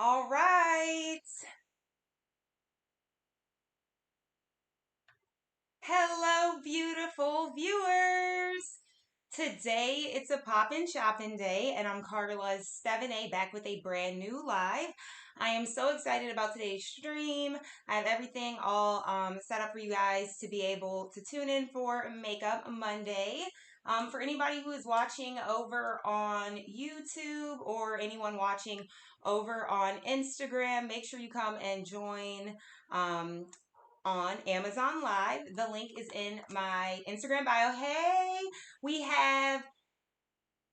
All right. Hello, beautiful viewers. Today it's a poppin' shopping day, and I'm Carla Stevenné back with a brand new live. I am so excited about today's stream. I have everything all set up for you guys to be able to tune in for Makeup Monday. For anybody who is watching over on YouTube or anyone watching over on Instagram, make sure you come and join. Um, on Amazon Live. The link is in my Instagram bio. Hey, we have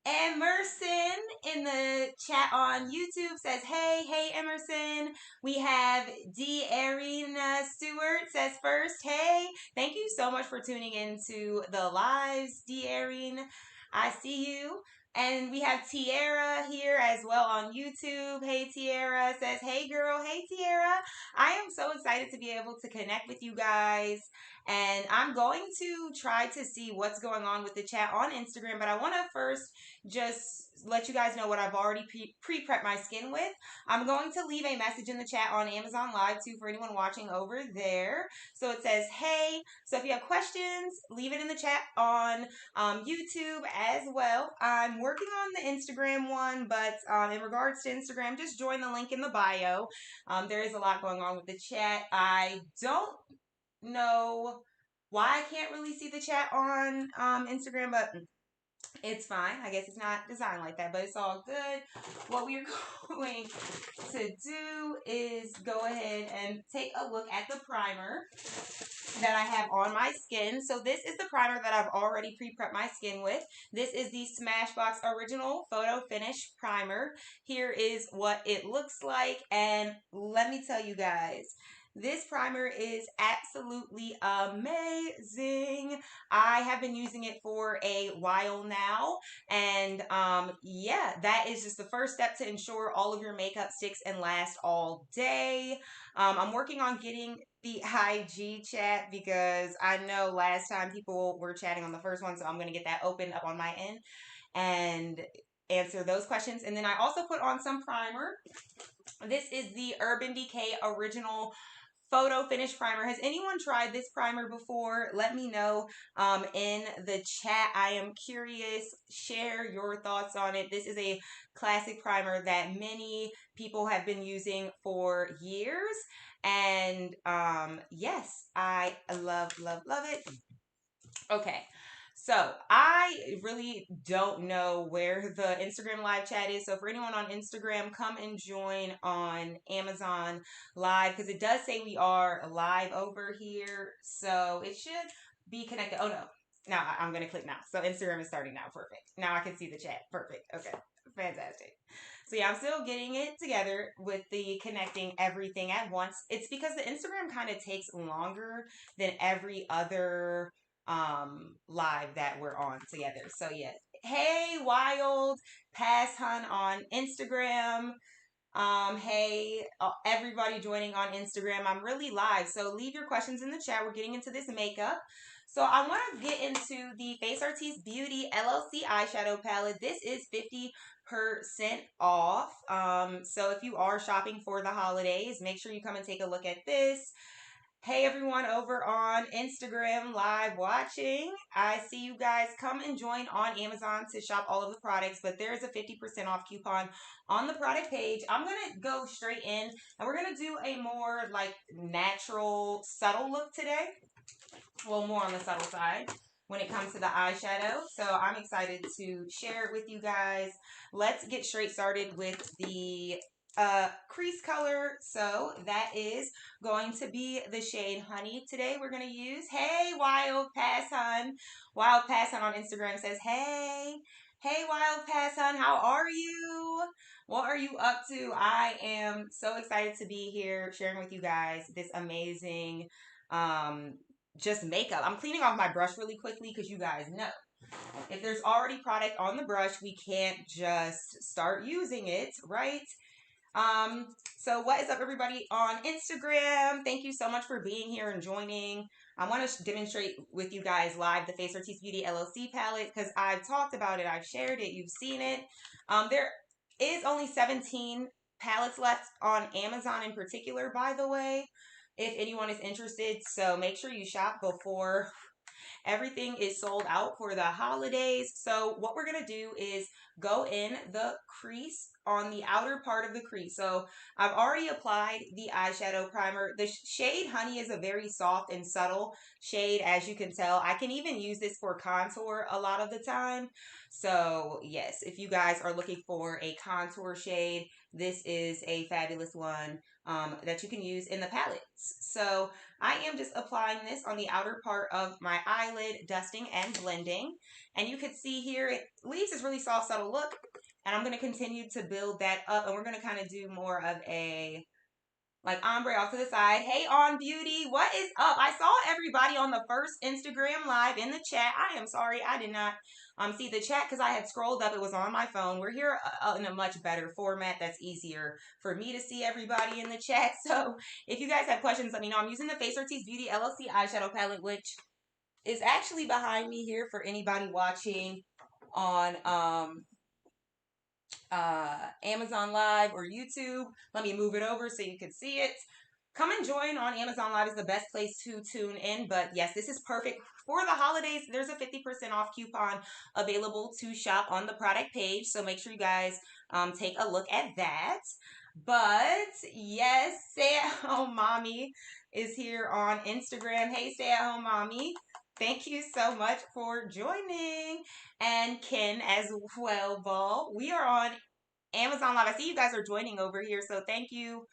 Emerson in the chat on YouTube says, hey, Emerson. We have D. Arena Stewart says first, hey. Thank you so much for tuning into the lives, D. Arena. I see you. And we have Tiara here as well on YouTube. Hey, Tiara says, hey, girl. Hey, Tiara. I am so excited to be able to connect with you guys. And I'm going to try to see what's going on with the chat on Instagram. But I want to first just let you guys know what I've already pre-prepped my skin with. I'm going to leave a message in the chat on Amazon Live too for anyone watching over there. So it says, hey. So if you have questions, leave it in the chat on YouTube as well. I'm working on the Instagram one, but in regards to Instagram, just join the link in the bio. There is a lot going on with the chat. I don't know why I can't really see the chat on Instagram, but it's fine. I guess it's not designed like that, but it's all good. What we're going to do is go ahead and take a look at the primer that I have on my skin. So this is the primer that I've already pre-prepped my skin with. This is the Smashbox Original Photo Finish Primer. Here is what it looks like, and let me tell you guys, this primer is absolutely amazing. I have been using it for a while now, and yeah, that is just the first step to ensure all of your makeup sticks and lasts all day. I'm working on getting the IG chat because I know last time people were chatting on the first one, so I'm going to get that opened up on my end and answer those questions. And then I also put on some primer. This is the Urban Decay Original Photo Finish Primer. Has anyone tried this primer before? Let me know in the chat. I am curious. Share your thoughts on it. This is a classic primer that many people have been using for years. And yes, I love it. Okay. So I really don't know where the Instagram live chat is. So for anyone on Instagram, come and join on Amazon Live because it does say we are live over here. So it should be connected. Oh no. Now I'm going to click now. So Instagram is starting now. Perfect. Now I can see the chat. Perfect. Okay. Fantastic. So yeah, I'm still getting it together with the connecting everything at once. It's because the Instagram kind of takes longer than every other live that we're on together. So yeah. Hey, Wild Pass Hun on Instagram. Hey, everybody joining on Instagram. I'm really live, so leave your questions in the chat. We're getting into this makeup. So I want to get into the Face Artiste Beauty LLC eyeshadow palette. This is 50% off. So if you are shopping for the holidays, make sure you come and take a look at this. Hey everyone over on Instagram live watching. I see you guys. Come and join on Amazon to shop all of the products, but there is a 50% off coupon on the product page. I'm going to go straight in and we're going to do a more like natural, subtle look today. Well, more on the subtle side when it comes to the eyeshadow. So I'm excited to share it with you guys. Let's get straight started with the crease color. So that is going to be the shade Honey today we're going to use. Hey, Wild Pass Hun. Wild Pass Hun on Instagram says, hey. Hey, Wild Pass Hun, how are you? What are you up to? I am so excited to be here sharing with you guys this amazing just makeup. I'm cleaning off my brush really quickly because you guys know if there's already product on the brush, we can't just start using it, right? So what is up everybody on Instagram? Thank you so much for being here and joining. I want to demonstrate with you guys live the Face Artiste Beauty LLC palette because I've talked about it, I've shared it, you've seen it. There is only 17 palettes left on Amazon in particular, by the way, if anyone is interested. So make sure you shop before everything is sold out for the holidays. So what we're going to do is go in the crease on the outer part of the crease. So I've already applied the eyeshadow primer. The shade Honey is a very soft and subtle shade, as you can tell. I can even use this for contour a lot of the time. So yes, if you guys are looking for a contour shade, this is a fabulous one that you can use in the palettes. So I am just applying this on the outer part of my eyelid, dusting and blending. And you can see here, it leaves this really soft, subtle look. And I'm going to continue to build that up. And we're going to kind of do more of a like ombre off to the side. Hey, On Beauty, what is up? I saw everybody on the first Instagram live in the chat. I am sorry, I did not see the chat because I had scrolled up. It was on my phone. We're here in a much better format that's easier for me to see everybody in the chat. So if you guys have questions, let me know. I'm using the Face Ortiz Beauty LLC eyeshadow palette, which is actually behind me here for anybody watching on Amazon Live or YouTube. Let me move it over so you can see it. Come and join on Amazon Live is the best place to tune in. But yes, this is perfect for the holidays. There's a 50% off coupon available to shop on the product page. So make sure you guys take a look at that. But yes, Stay at Home Mommy is here on Instagram. Hey, Stay at Home Mommy. Thank you so much for joining. And Ken as well, Ball. We are on Amazon Live. I see you guys are joining over here, so thank you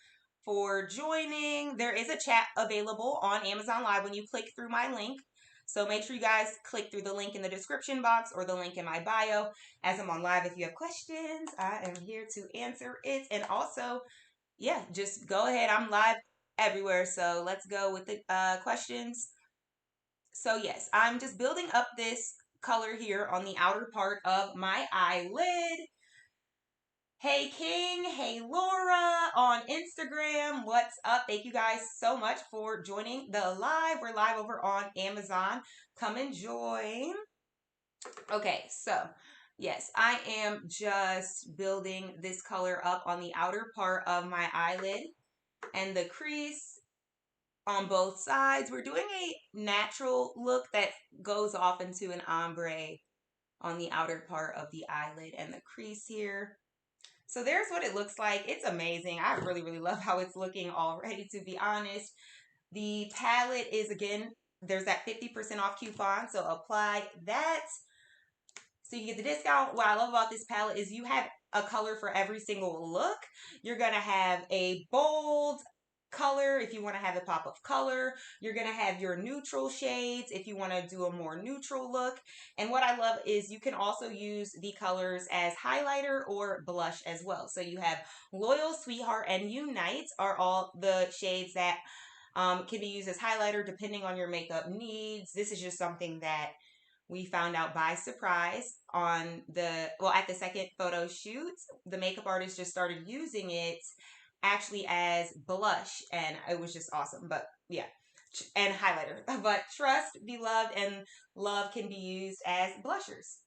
for joining. There is a chat available on Amazon Live when you click through my link. So make sure you guys click through the link in the description box or the link in my bio as I'm on live. If you have questions, I am here to answer it. And also, yeah, just go ahead. I'm live everywhere. So let's go with the questions. So yes, I'm just building up this color here on the outer part of my eyelid. Hey King, hey Laura on Instagram. What's up? Thank you guys so much for joining the live. We're live over on Amazon. Come and join. Okay, so yes, I am just building this color up on the outer part of my eyelid and the crease on both sides. We're doing a natural look that goes off into an ombre on the outer part of the eyelid and the crease here. So there's what it looks like. It's amazing. I really, really love how it's looking already, to be honest. The palette is, again, there's that 50% off coupon, so apply that so you get the discount. What I love about this palette is you have a color for every single look. You're going to have a bold color if you want to have a pop of color. You're going to have your neutral shades if you want to do a more neutral look. And what I love is you can also use the colors as highlighter or blush as well. So you have Loyal, Sweetheart, and Unite are all the shades that can be used as highlighter depending on your makeup needs. This is just something that we found out by surprise on at the second photo shoot. The makeup artist just started using it actually as blush, and it was just awesome. But yeah, and highlighter. But trust, be loved, and love can be used as blushers.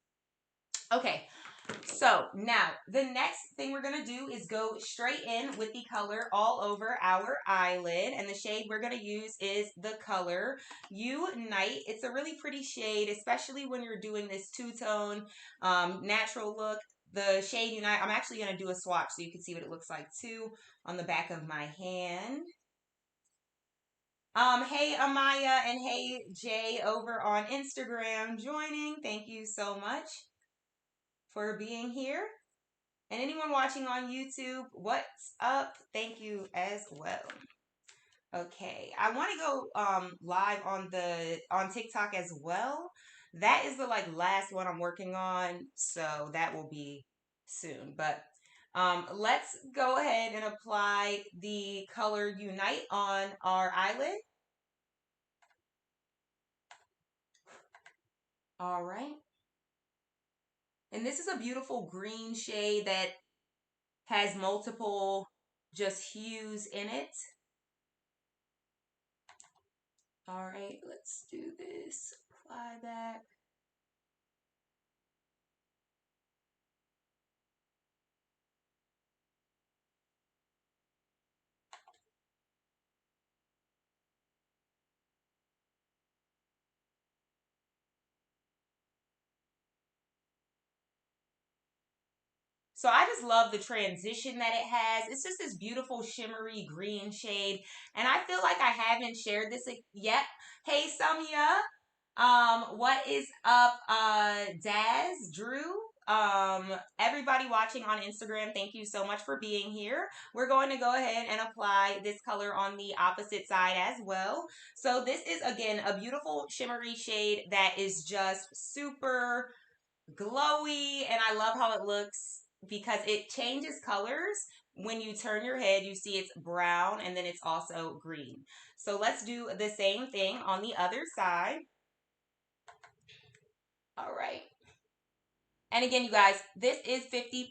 Okay, so now the next thing we're going to do is go straight in with the color all over our eyelid. And the shade we're going to use is the color Unite. It's a really pretty shade, especially when you're doing this two-tone natural look. The shade Unite, I'm actually going to do a swatch so you can see what it looks like too on the back of my hand. Hey Amaya and hey Jay over on Instagram joining. Thank you so much for being here. And anyone watching on YouTube, what's up? Thank you as well. Okay, I want to go live on TikTok as well. That is the last one I'm working on, so that will be soon. But let's go ahead and apply the color Unite on our eyelid. All right. And this is a beautiful green shade that has multiple just hues in it. All right, let's do this. Apply that. So I just love the transition that it has. It's just this beautiful shimmery green shade. And I feel like I haven't shared this yet. Hey, Samia. What is up, Daz, Drew? Everybody watching on Instagram, thank you so much for being here. We're going to go ahead and apply this color on the opposite side as well. So this is, again, a beautiful shimmery shade that is just super glowy, and I love how it looks because it changes colors. When you turn your head, you see it's brown and then it's also green. So let's do the same thing on the other side. All right. And again, you guys, this is 50%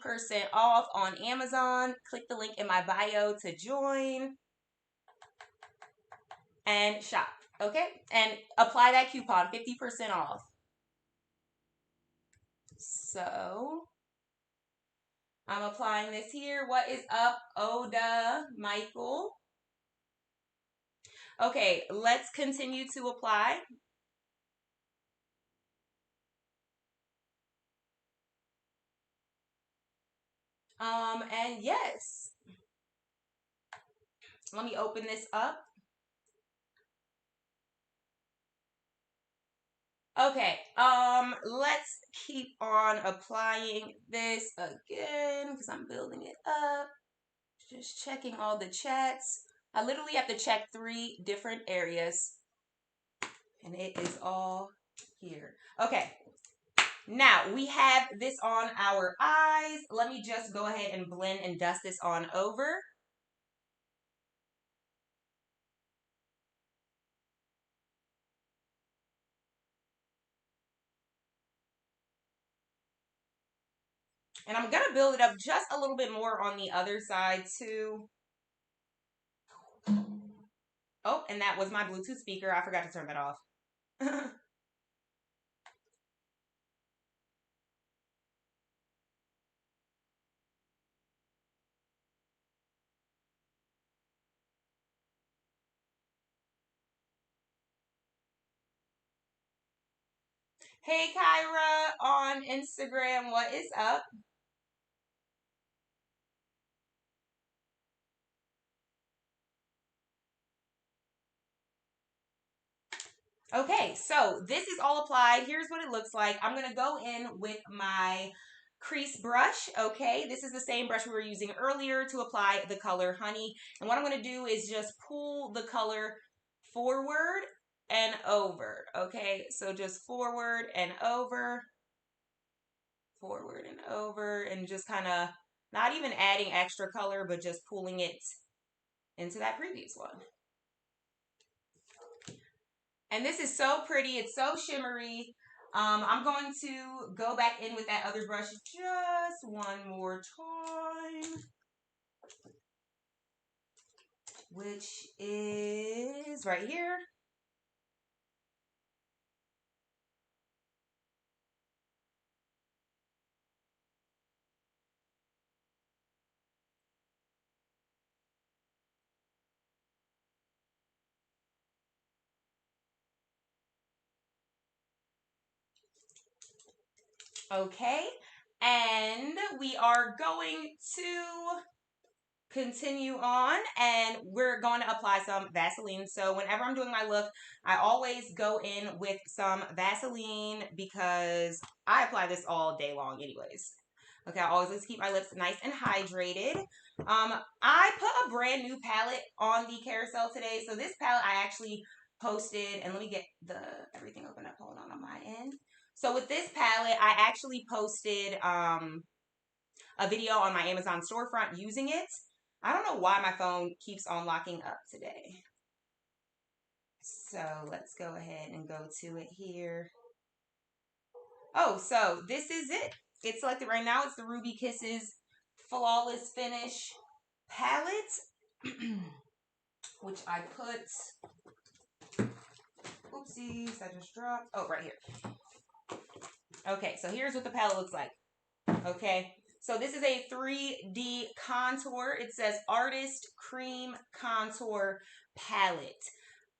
off on Amazon. Click the link in my bio to join and shop. Okay? And apply that coupon, 50% off. So I'm applying this here. What is up, Oda Michael? Okay, let's continue to apply. And yes, let me open this up. Okay, let's keep on applying this again because I'm building it up. Just checking all the chats. I literally have to check 3 different areas, and it is all here. Okay, now we have this on our eyes. Let me just go ahead and blend and dust this on over. And I'm going to build it up just a little bit more on the other side too. Oh, and that was my Bluetooth speaker. I forgot to turn that off. Hey, Kyra on Instagram. What is up? Okay, so this is all applied. Here's what it looks like. I'm going to go in with my crease brush, okay? This is the same brush we were using earlier to apply the color Honey. And what I'm going to do is just pull the color forward and over, okay? So just forward and over, and just kind of not even adding extra color, but just pulling it into that previous one. And this is so pretty. It's so shimmery. I'm going to go back in with that other brush just one more time, which is right here. Okay. And we are going to continue on, and we're going to apply some Vaseline. So whenever I'm doing my look, I always go in with some Vaseline because I apply this all day long anyways. Okay, I always like to keep my lips nice and hydrated. I put a brand new palette on the carousel today. So this palette I actually posted, and let me get everything open up. Hold on my end. So with this palette, I actually posted a video on my Amazon storefront using it. I don't know why my phone keeps on locking up today. So let's go ahead and go to it here. Oh, so this is it. It's selected right now. It's the Ruby Kisses Flawless Finish palette, which I put, oopsies, I just dropped. Oh, right here. Okay, so here's what the palette looks like. Okay, so this is a 3D contour. It says Artist Cream Contour Palette.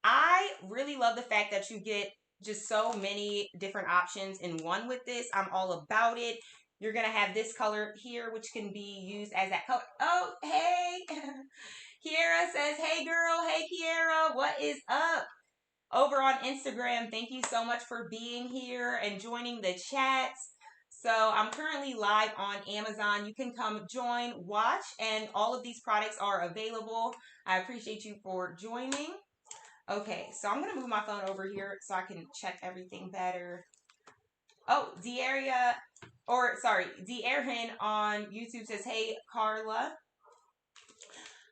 I really love the fact that you get just so many different options in one with this. I'm all about it. You're going to have this color here, which can be used as that color. Oh, hey. Kiara says, hey girl, hey Kiara, what is up? Over on Instagram, thank you so much for being here and joining the chats. So I'm currently live on Amazon. You can come join, watch, and all of these products are available. I appreciate you for joining. Okay, so I'm going to move my phone over here so I can check everything better. Oh, D'Erin on YouTube says, hey, Carla.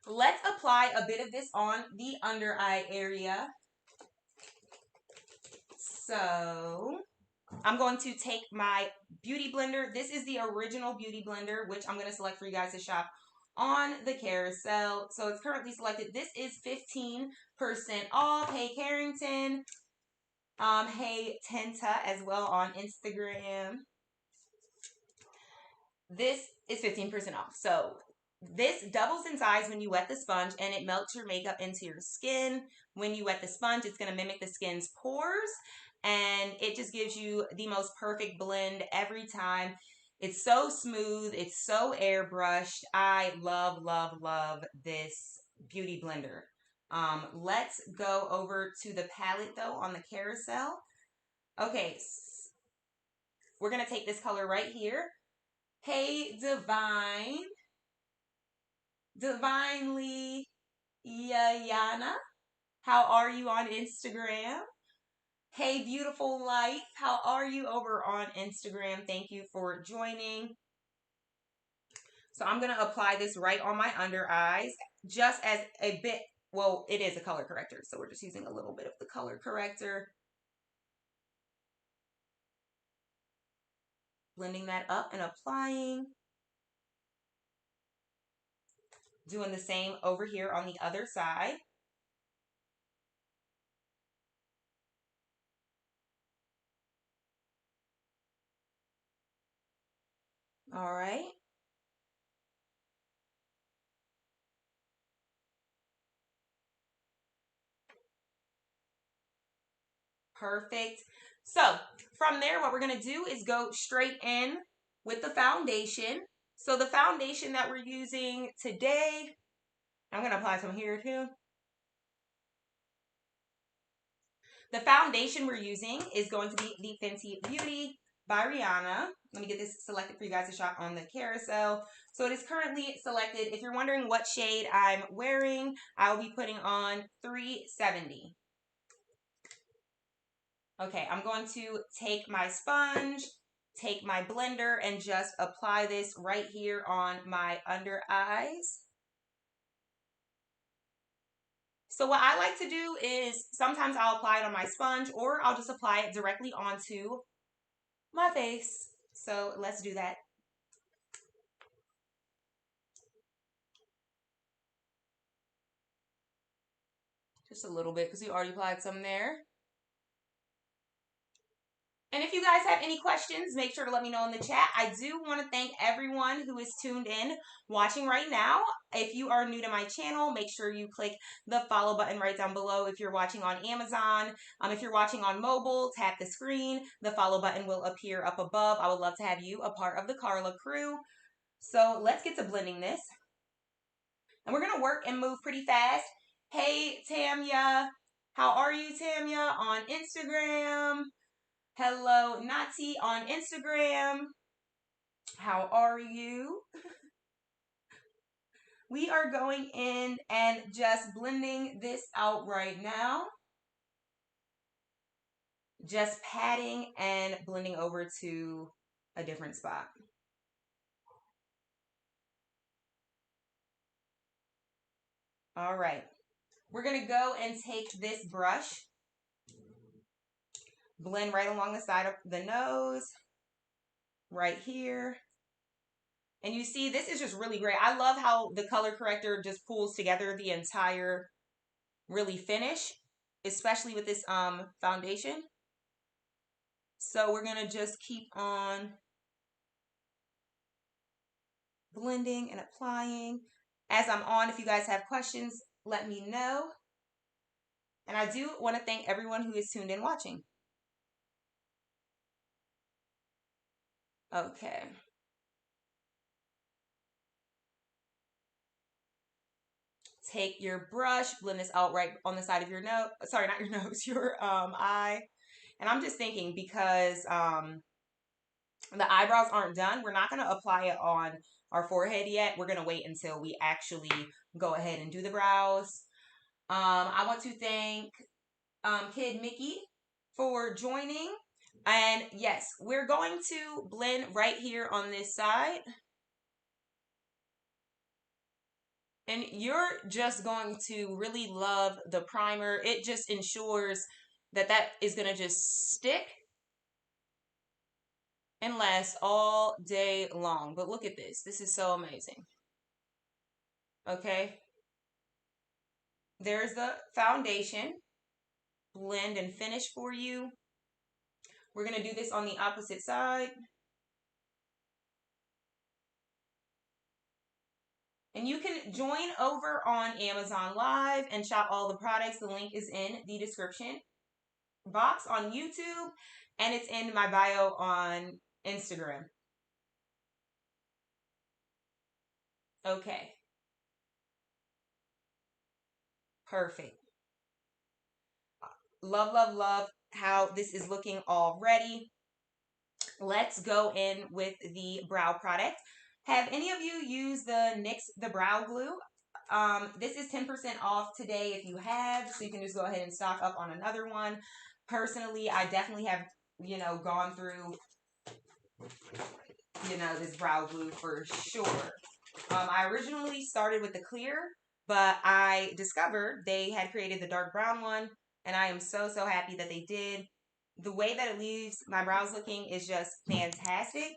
Let's apply a bit of this on the under eye area. So I'm going to take my beauty blender. This is the original beauty blender, which I'm going to select for you guys to shop on the carousel. So it's currently selected. This is 15% off. Hey, Carrington. Hey, Tenta as well on Instagram. This is 15% off. So this doubles in size when you wet the sponge, and it melts your makeup into your skin. When you wet the sponge, it's going to mimic the skin's pores, and it just gives you the most perfect blend every time. It's so smooth. It's so airbrushed. I love, love, love this beauty blender. Let's go over to the palette, though, on the carousel. Okay, we're going to take this color right here. Hey, Divinely Yana. How are you on Instagram? Hey, Beautiful Life. How are you over on Instagram? Thank you for joining. So I'm going to apply this right on my under eyes just as a bit. Well, it is a color corrector, so we're just using a little bit of the color corrector. Blending that up and applying. Doing the same over here on the other side. All right. Perfect. So from there, what we're going to do is go straight in with the foundation. So the foundation that we're using today, I'm going to apply some here too. The foundation we're using is going to be the Fenty Beauty by Rihanna. Let me get this selected for you guys to shop on the carousel. So it is currently selected. If you're wondering what shade I'm wearing, I will be putting on 370. Okay, I'm going to take my sponge, take my blender, and just apply this right here on my under eyes. So what I like to do is sometimes I'll apply it on my sponge, or I'll just apply it directly onto my face. So let's do that. Just a little bit because we already applied some there. And if you guys have any questions, make sure to let me know in the chat. I do want to thank everyone who is tuned in watching right now. If you are new to my channel, make sure you click the follow button right down below. If you're watching on Amazon, if you're watching on mobile, tap the screen. The follow button will appear up above. I would love to have you a part of the Carla crew. So let's get to blending this. And we're going to work and move pretty fast. Hey, Tamya. How are you, Tamya? On Instagram. Hello, Nati on Instagram. How are you? We are going in and just blending this out right now. Just patting and blending over to a different spot. All right. We're going to go and take this brush, blend right along the side of the nose, right here. And you see, this is just really great. I love how the color corrector just pulls together the entire really finish, especially with this foundation. So we're going to just keep on blending and applying. As I'm on, if you guys have questions, let me know. And I do want to thank everyone who is tuned in watching. Okay. take your brush, blend this out right on the side of your nose. Sorry, not your nose, your eye. And I'm just thinking because the eyebrows aren't done, we're not going to apply it on our forehead yet. We're going to wait until we actually go ahead and do the brows. I want to thank Kid Mickey for joining. And yes, we're going to blend right here on this side. And you're just going to really love the primer. It just ensures that that is going to just stick and last all day long. But look at this. This is so amazing. Okay. There's the foundation. Blend and finish for you. We're going to do this on the opposite side. And you can join over on Amazon Live and shop all the products. The link is in the description box on YouTube, and it's in my bio on Instagram. Okay. Perfect. Love, love, love how this is looking already. Let's go in with the brow product. Have any of you used the NYX the brow glue? This is 10% off today if you have, so you can just go ahead and stock up on another one. Personally, I definitely have, gone through, this brow glue for sure. I originally started with the clear, but I discovered they had created the dark brown one, and I am so, so happy that they did. The way that it leaves my brows looking is just fantastic.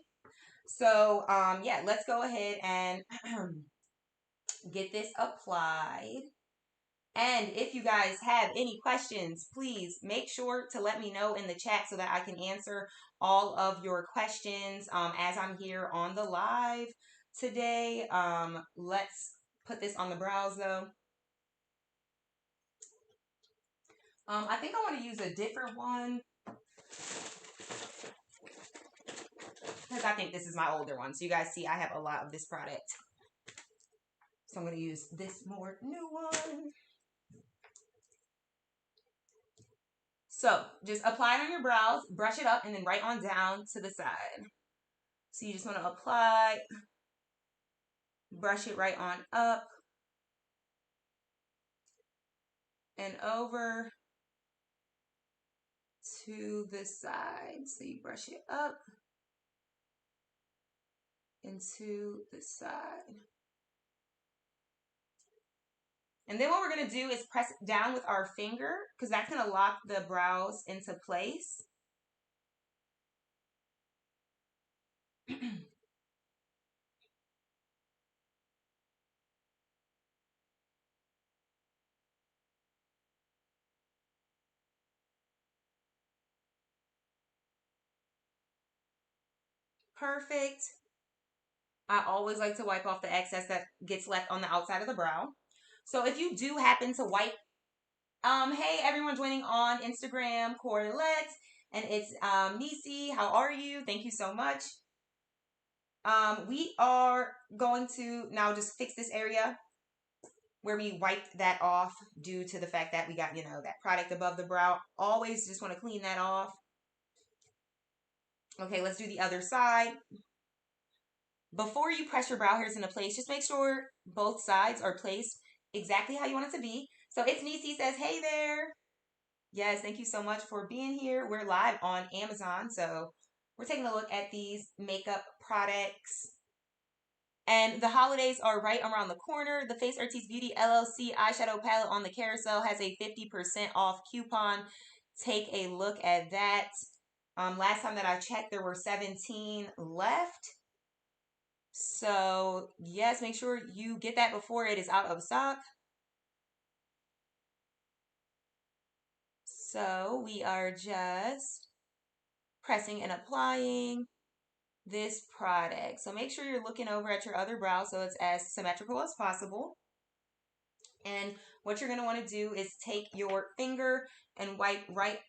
So, yeah, let's go ahead and get this applied. And if you guys have any questions, please make sure to let me know in the chat so that I can answer all of your questions as I'm here on the live today. Let's put this on the brows though. I think I want to use a different one because I think this is my older one. So you guys see I have a lot of this product. So I'm going to use this more new one. So just apply it on your brows, brush it up, and then right on down to the side. So you just want to apply, brush it right on up and over to the side. So you brush it up and to the side. And then what we're going to do is press down with our finger because that's going to lock the brows into place. Perfect. I always like to wipe off the excess that gets left on the outside of the brow. So if you do happen to wipe, hey everyone joining on Instagram, Corlette, and it's Nisi. How are you? Thank you so much. We are going to now just fix this area where we wiped that off due to the fact that we got, that product above the brow. Always just want to clean that off. Okay, let's do the other side. Before you press your brow hairs into place, just make sure both sides are placed exactly how you want it to be. So it's Nisi says, hey there. Yes, thank you so much for being here. We're live on Amazon, so we're taking a look at these makeup products. And the holidays are right around the corner. The Face Artiste Beauty LLC eyeshadow palette on the carousel has a 50% off coupon. Take a look at that. Last time that I checked, there were 17 left. So, yes, make sure you get that before it is out of stock. So, we are just pressing and applying this product. So, make sure you're looking over at your other brow so it's as symmetrical as possible. And what you're going to want to do is take your finger and wipe right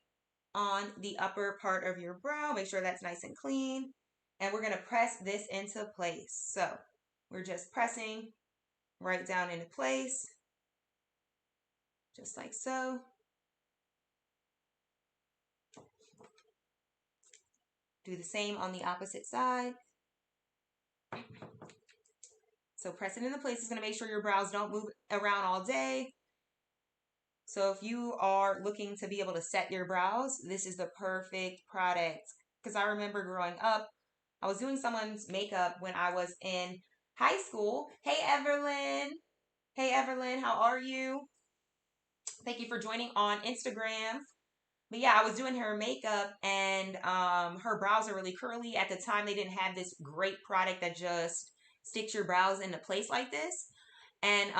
on the upper part of your brow. Make sure that's nice and clean. And we're going to press this into place. So we're just pressing right down into place. just like so. Do the same on the opposite side. So press it into place. It's going to make sure your brows don't move around all day. So if you are looking to be able to set your brows, this is the perfect product. Because I remember growing up, I was doing someone's makeup when I was in high school. Hey, Everlyn. Hey, Everlyn, how are you? Thank you for joining on Instagram. But yeah, I was doing her makeup and her brows are really curly. At the time, they didn't have this great product that just sticks your brows into place like this. And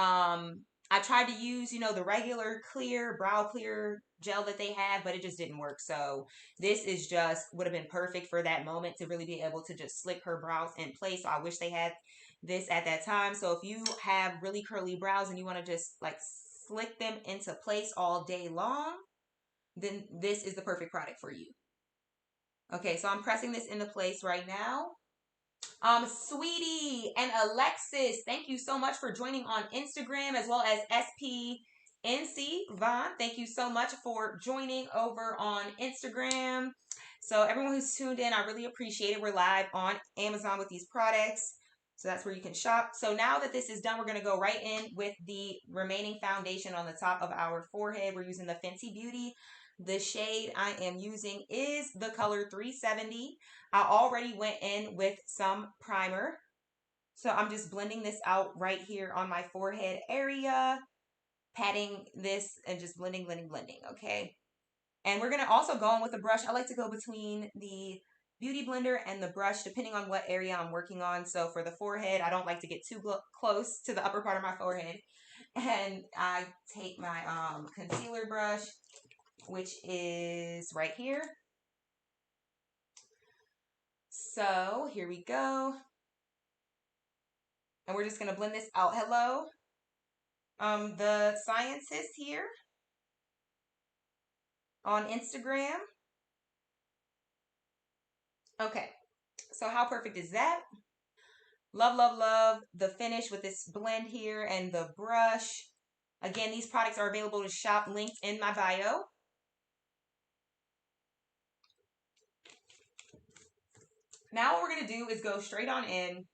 I tried to use, the regular clear, brow clear gel that they have, but it just didn't work. So this is just would have been perfect for that moment to really be able to just slick her brows in place. So I wish they had this at that time. So if you have really curly brows and you want to just like slick them into place all day long, then this is the perfect product for you. Okay, so I'm pressing this into place right now. Sweetie and Alexis, thank you so much for joining on Instagram, as well as SPNC Vaughn. Thank you so much for joining over on Instagram. So everyone who's tuned in, I really appreciate it. We're live on Amazon with these products. So that's where you can shop. So now that this is done, we're going to go right in with the remaining foundation on the top of our forehead. We're using the Fenty Beauty. The shade I am using is the color 370. I already went in with some primer. So I'm just blending this out right here on my forehead area, patting this and just blending, okay? And we're going to also go in with a brush. I like to go between the beauty blender and the brush depending on what area I'm working on. So for the forehead, I don't like to get too close to the upper part of my forehead. And I take my concealer brush, which is right here. So here we go. And we're just going to blend this out. Hello, the scientist here on Instagram. Okay, so how perfect is that? Love, love, love the finish with this blend here and the brush. Again, these products are available to shop, linked in my bio. Now what we're going to do is go straight on in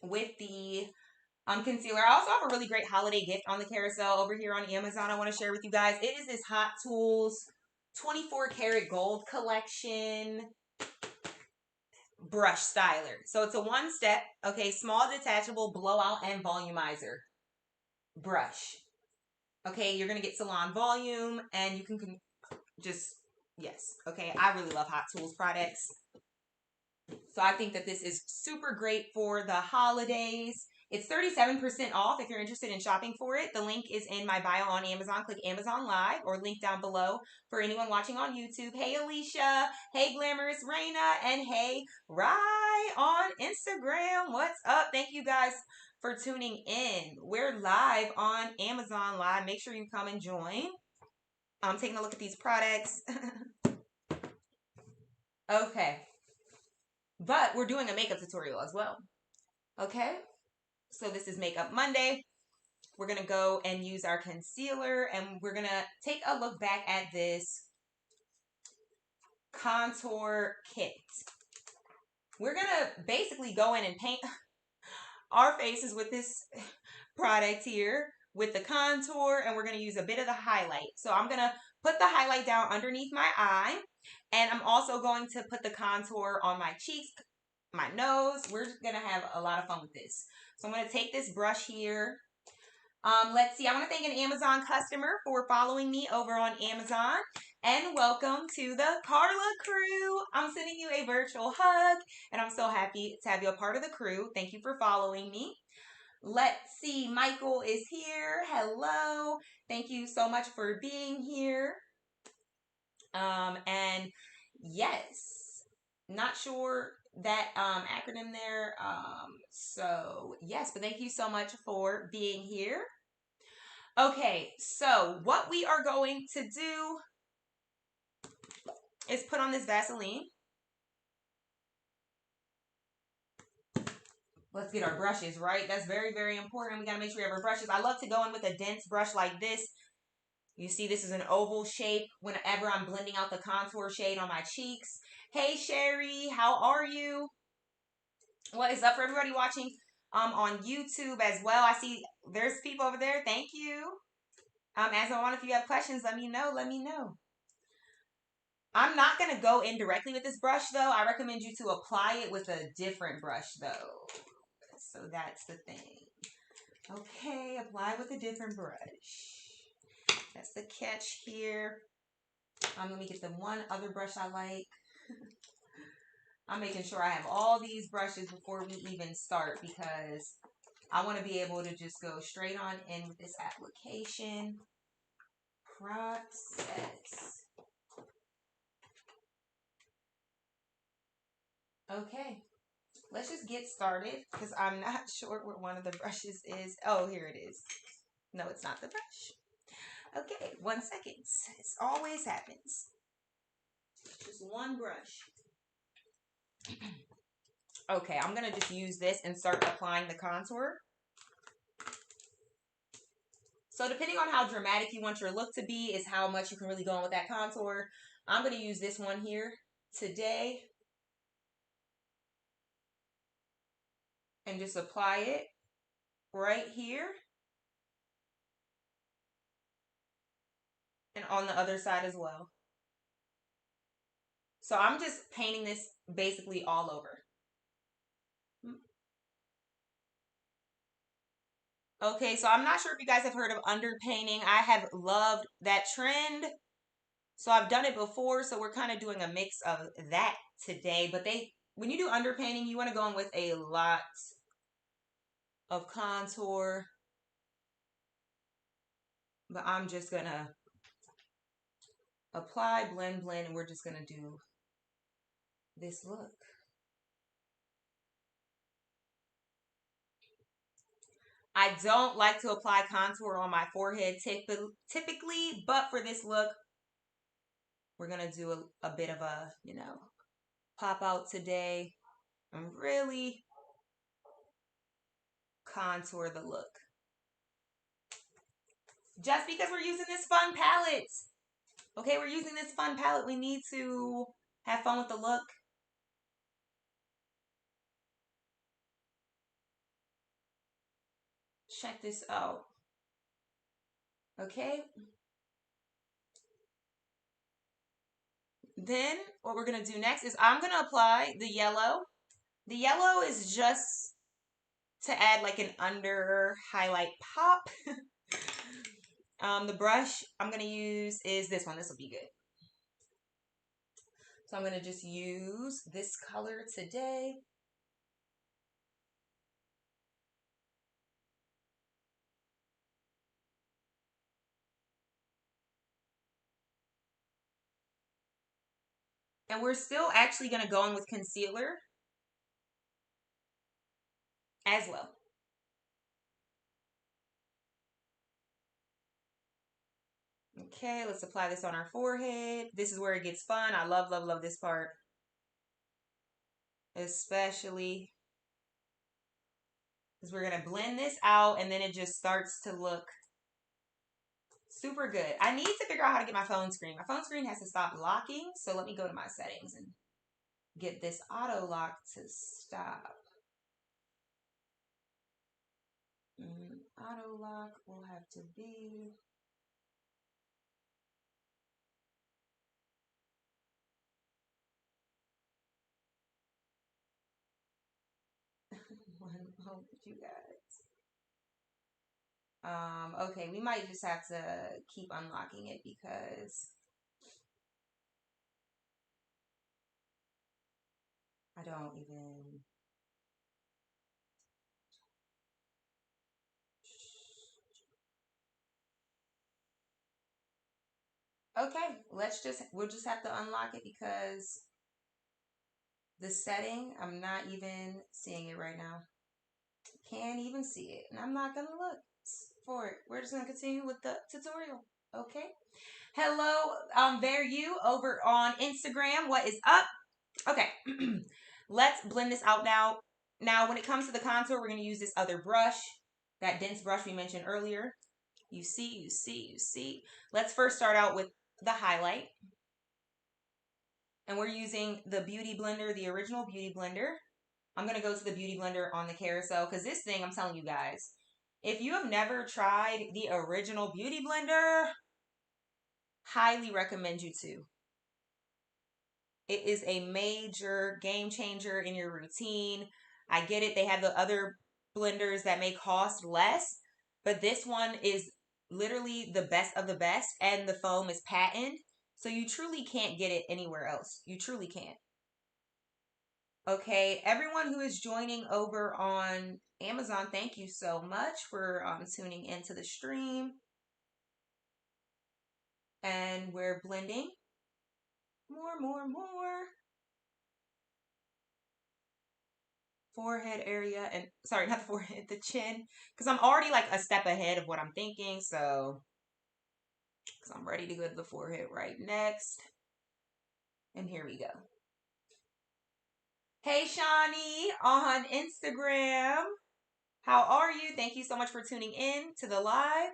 with the concealer. I also have a really great holiday gift on the carousel over here on Amazon I want to share with you guys. It is this Hot Tools 24 karat gold collection brush styler. So it's a one step, okay, small detachable blowout and volumizer brush. Okay, you're going to get salon volume and you can just, yes, okay. I really love Hot Tools products. So I think that this is super great for the holidays. It's 37% off if you're interested in shopping for it. The link is in my bio on Amazon. Click Amazon Live or link down below for anyone watching on YouTube. Hey, Alicia. Hey, Glamorous Raina. And hey, Rye on Instagram. What's up? Thank you guys for tuning in. We're live on Amazon Live. Make sure you come and join. I'm taking a look at these products. Okay. But we're doing a makeup tutorial as well. Okay. So this is Makeup Monday. We're going to go and use our concealer and we're going to take a look back at this contour kit. We're going to basically go in and paint our faces with this product here with the contour, and we're going to use a bit of the highlight. So I'm going to put the highlight down underneath my eye, and I'm also going to put the contour on my cheeks, my nose. We're going to have a lot of fun with this. So I'm going to take this brush here. Let's see. I want to thank an Amazon customer for following me over on Amazon. And welcome to the Carla crew. I'm sending you a virtual hug. And I'm so happy to have you a part of the crew. Thank you for following me. Let's see. Michael is here. Hello. Thank you so much for being here. And yes, not sure that acronym there. So yes, but thank you so much for being here. Okay, so what we are going to do is put on this Vaseline. Let's get our brushes, right? That's very, very important. We got to make sure we have our brushes. I love to go in with a dense brush like this You see, this is an oval shape whenever I'm blending out the contour shade on my cheeks. Hey, Sherry, how are you? What is up for everybody watching on YouTube as well? I see there's people over there. Thank you. As on, if you have questions, let me know. Let me know. I'm not going to go in directly with this brush, though. I recommend you to apply it with a different brush, though. So that's the thing. Okay, apply with a different brush. That's the catch here. Let me get the one other brush I like. I'm making sure I have all these brushes before we even start because I want to be able to just go straight on in with this application process. Okay, let's just get started because I'm not sure where one of the brushes is. Oh, here it is. No, it's not the brush. Okay, 1 second. It always happens. Just one brush. Okay, I'm going to just use this and start applying the contour. So depending on how dramatic you want your look to be is how much you can really go on with that contour. I'm going to use this one here today. And just apply it right here. And on the other side as well. So I'm just painting this basically all over. Okay, so I'm not sure if you guys have heard of underpainting. I have loved that trend. So I've done it before, so we're kind of doing a mix of that today. But when you do underpainting, you want to go in with a lot of contour. But I'm just going to apply, blend, and we're just going to do this look. I don't like to apply contour on my forehead typically, but for this look, we're going to do a bit of a, pop out today and really contour the look. Just because we're using this fun palette. Okay, we're using this fun palette. We need to have fun with the look. Check this out. Okay. Then what we're going to do next is I'm going to apply the yellow. The yellow is just to add like an under highlight pop. The brush I'm going to use is this one. This will be good. So I'm going to just use this color today. And we're still actually going to go in with concealer as well. Okay, let's apply this on our forehead. This is where it gets fun. I love, love, love this part. Especially because we're going to blend this out and then it just starts to look super good. I need to figure out how to get my phone screen. My phone screen has to stop locking. So let me go to my settings and get this auto lock to stop. Auto lock will have to be... one moment, you guys. Okay, we might just have to keep unlocking it because I don't even... Okay, we'll just have to unlock it because the setting, I'm not even seeing it right now. Can't even see it, and I'm not gonna look for it. We're just gonna continue with the tutorial, okay? Hello, there you over on Instagram. What is up? Okay, let's blend this out now. Now, when it comes to the contour, we're gonna use this other brush, that dense brush we mentioned earlier. You see, you see, you see. Let's first start out with the highlight. And we're using the Beauty Blender, the original Beauty Blender. I'm going to go to the Beauty Blender on the carousel because this thing, I'm telling you guys, if you have never tried the original Beauty Blender, highly recommend you to. It is a major game changer in your routine. I get it. They have the other blenders that may cost less, but this one is literally the best of the best, and the foam is patented. So you truly can't get it anywhere else. You truly can't. Okay, everyone who is joining over on Amazon, thank you so much for tuning into the stream. And we're blending more. Forehead area, and sorry, not the forehead, the chin, because I'm already like a step ahead of what I'm thinking. So, because I'm ready to go to the forehead right next. And here we go. Hey, Shawnee on Instagram. How are you? Thank you so much for tuning in to the live.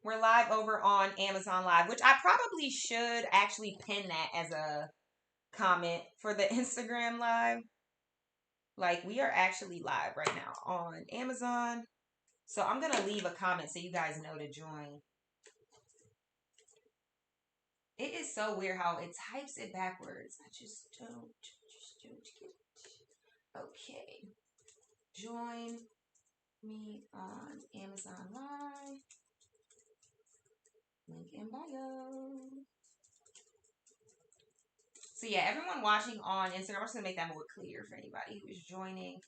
We're live over on Amazon Live, which I probably should actually pin that as a comment for the Instagram live. Like, we are actually live right now on Amazon. So I'm going to leave a comment so you guys know to join. It is so weird how it types it backwards. I just don't get it. Okay. Join me on Amazon Live. Link in bio. So yeah, everyone watching on Instagram, I'm just going to make that more clear for anybody who is joining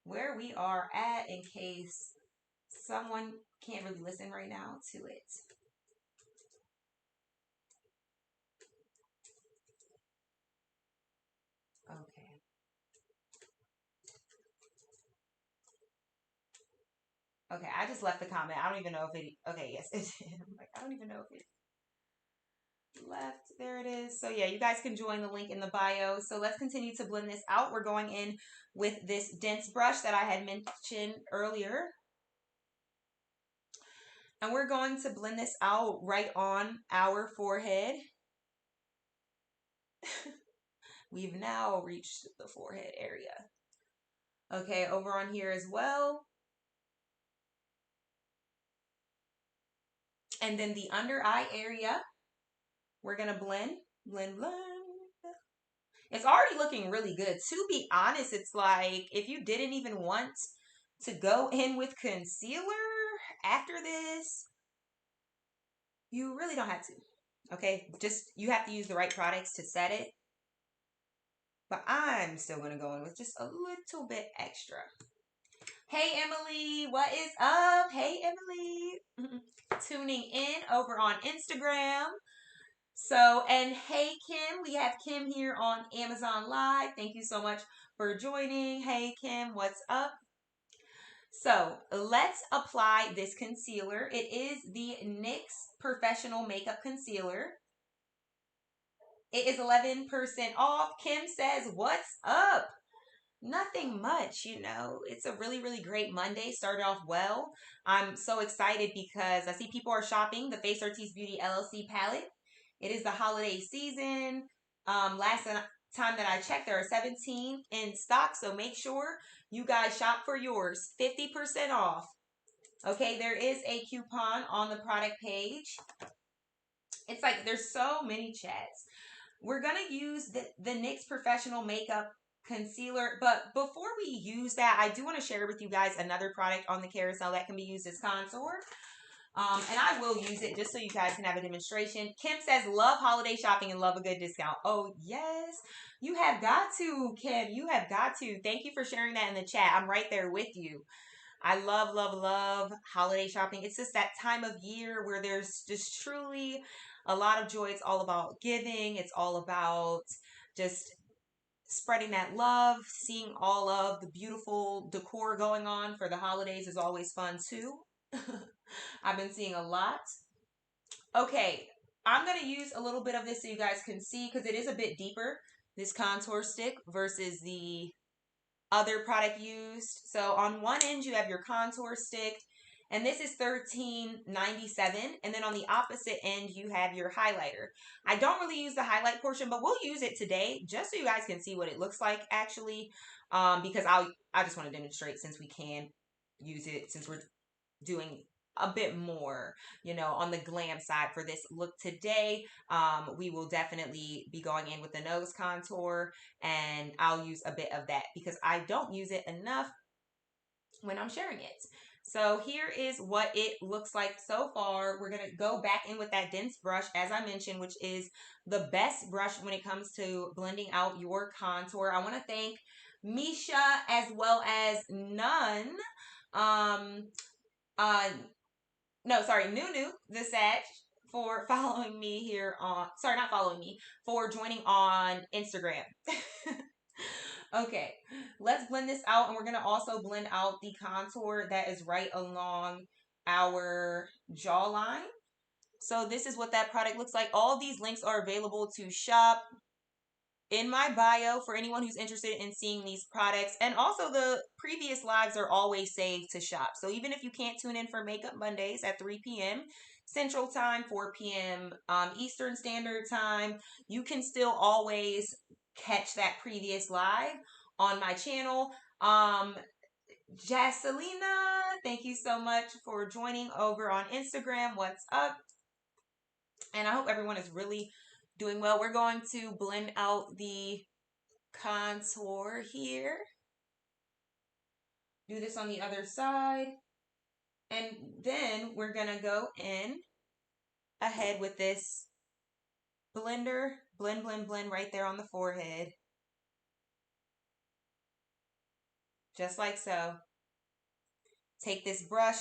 where we are at in case someone can't really listen right now to it. Okay. Okay, I just left the comment. I don't even know if it. Okay, yes, it did. I'm like, I don't even know if it left. There it is. So yeah, you guys can join the link in the bio. So let's continue to blend this out. We're going in with this dense brush that I had mentioned earlier. And we're going to blend this out right on our forehead. We've now reached the forehead area. Okay, over on here as well. And then the under eye area, we're going to blend. It's already looking really good. To be honest, it's like if you didn't even want to go in with concealer after this, you really don't have to. Okay, just you have to use the right products to set it. But I'm still going to go in with just a little bit extra. Hey, Emily, what is up? Hey, Emily. Tuning in over on Instagram. So, and hey, Kim, we have Kim here on Amazon Live. Thank you so much for joining. Hey, Kim, what's up? So, let's apply this concealer. It is the NYX Professional Makeup Concealer. It is 11% off. Kim says, what's up? Nothing much, you know. It's a really, really great Monday. Started off well. I'm so excited because I see people are shopping the Face Artiste Beauty LLC palette. It is the holiday season. Last time that I checked, there are 17 in stock, so make sure you guys shop for yours. 50% off. Okay, there is a coupon on the product page. It's like there's so many chats. We're going to use the NYX Professional Makeup Concealer. But before we use that, I do want to share with you guys another product on the carousel that can be used as contour. And I will use it just so you guys can have a demonstration. Kim says, love holiday shopping and love a good discount. Oh, yes. You have got to, Kim. You have got to. Thank you for sharing that in the chat. I'm right there with you. I love, love, love holiday shopping. It's just that time of year where there's just truly a lot of joy. It's all about giving. It's all about just spreading that love. Seeing all of the beautiful decor going on for the holidays is always fun too. I've been seeing a lot. Okay, I'm going to use a little bit of this so you guys can see because it is a bit deeper, this contour stick versus the other product used. So on one end, you have your contour stick, And this is $13.97. And then on the opposite end, you have your highlighter. I don't really use the highlight portion, but we'll use it today just so you guys can see what it looks like actually. Because I just want to demonstrate since we can use it, since we're doing a bit more, on the glam side for this look today. We will definitely be going in with the nose contour, and I'll use a bit of that because I don't use it enough when I'm sharing it. So here is what it looks like so far. We're going to go back in with that dense brush, as I mentioned, which is the best brush when it comes to blending out your contour. I want to thank Misha as well as None. Um, uh, no, sorry, Nunu, the Sag, for following me here on, sorry, not following me, for joining on Instagram. Okay, let's blend this out, and we're going to also blend out the contour that is right along our jawline. So this is what that product looks like. All these links are available to shop in my bio for anyone who's interested in seeing these products. And also the previous lives are always saved to shop. So even if you can't tune in for Makeup Mondays at 3 p.m. Central Time, 4 p.m. Eastern Standard Time, you can still always catch that previous live on my channel. Jacelina, thank you so much for joining over on Instagram. What's up? And I hope everyone is really doing well. We're going to blend out the contour here. Do this on the other side. And then we're going to go in ahead with this blender. Blend, blend, blend right there on the forehead. Just like so. Take this brush,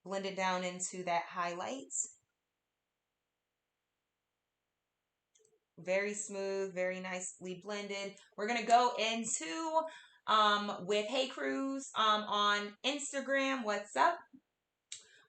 blend it down into that highlight. Very smooth, very nicely blended. We're going to go into with Hey Cruz on Instagram. What's up?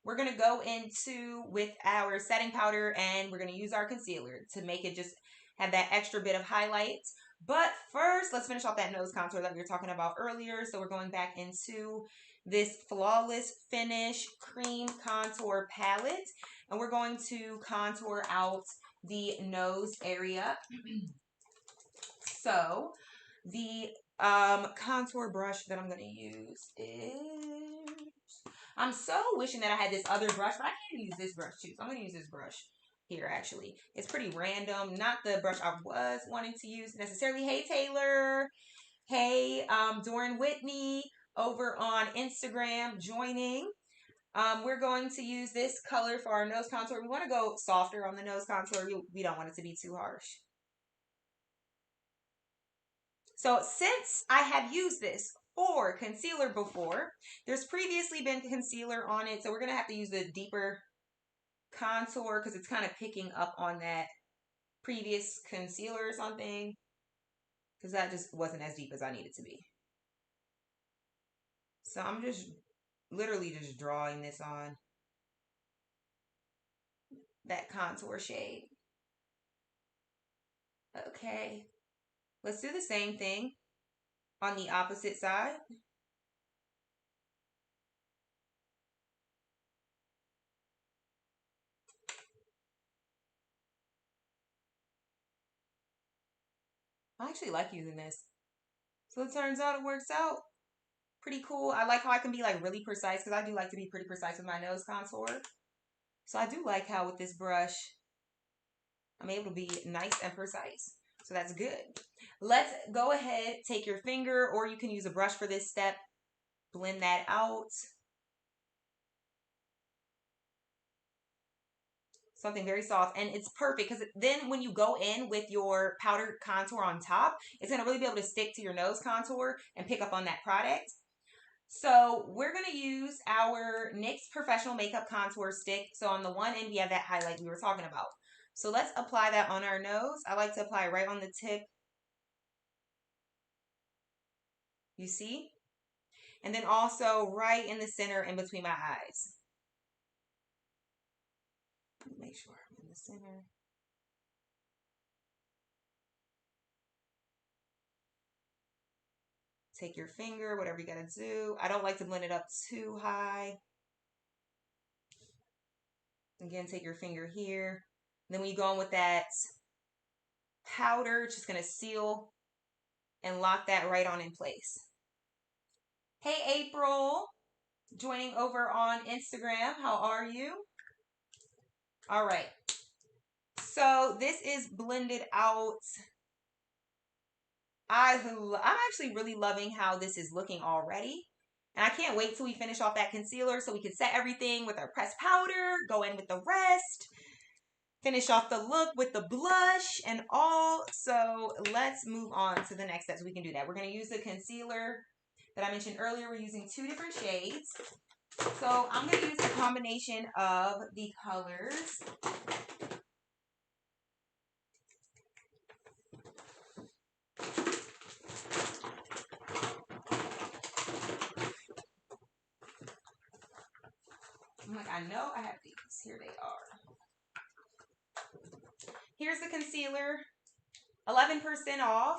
We're going to go into with our setting powder, and we're going to use our concealer to make it just have that extra bit of highlight. But first, let's finish off that nose contour that we were talking about earlier. So we're going back into this Flawless Finish Cream Contour Palette, and we're going to contour out the nose area. So the contour brush that I'm going to use is... I'm so wishing that I had this other brush, but I can't use this brush too. So I'm going to use this brush here actually. It's pretty random. Not the brush I was wanting to use necessarily. Hey, Taylor. Hey, Doran Whitney over on Instagram joining. We're going to use this color for our nose contour. We want to go softer on the nose contour. We don't want it to be too harsh. So since I have used this for concealer before, there's previously been concealer on it. So we're going to have to use a deeper contour because it's kind of picking up on that previous concealer or something. Because that just wasn't as deep as I needed to be. So I'm just literally just drawing this on that contour shade. Okay. Let's do the same thing on the opposite side. I actually like using this. So it turns out it works out pretty cool. I like how I can be like really precise because I do like to be pretty precise with my nose contour. So I do like how with this brush, I'm able to be nice and precise. So that's good. Let's go ahead, take your finger, or you can use a brush for this step. Blend that out. Something very soft, and it's perfect because then when you go in with your powdered contour on top, it's going to really be able to stick to your nose contour and pick up on that product. So we're going to use our NYX Professional Makeup Contour Stick. So on the one end, we have that highlight we were talking about. So let's apply that on our nose. I like to apply it right on the tip. You see? And then also right in the center in between my eyes. Make sure I'm in the center. Take your finger, whatever you got to do. I don't like to blend it up too high. Again, take your finger here. Then when you go in with that powder, it's just going to seal and lock that right on in place. Hey, April, joining over on Instagram. How are you? All right. So this is blended out. I'm actually really loving how this is looking already. And I can't wait till we finish off that concealer so we can set everything with our pressed powder, go in with the rest, finish off the look with the blush and all. So let's move on to the next steps. We can do that. We're going to use the concealer that I mentioned earlier. We're using 2 different shades. So I'm going to use a combination of the colors. I'm like, I know I have these. Here they are. Here's the concealer, 11% off.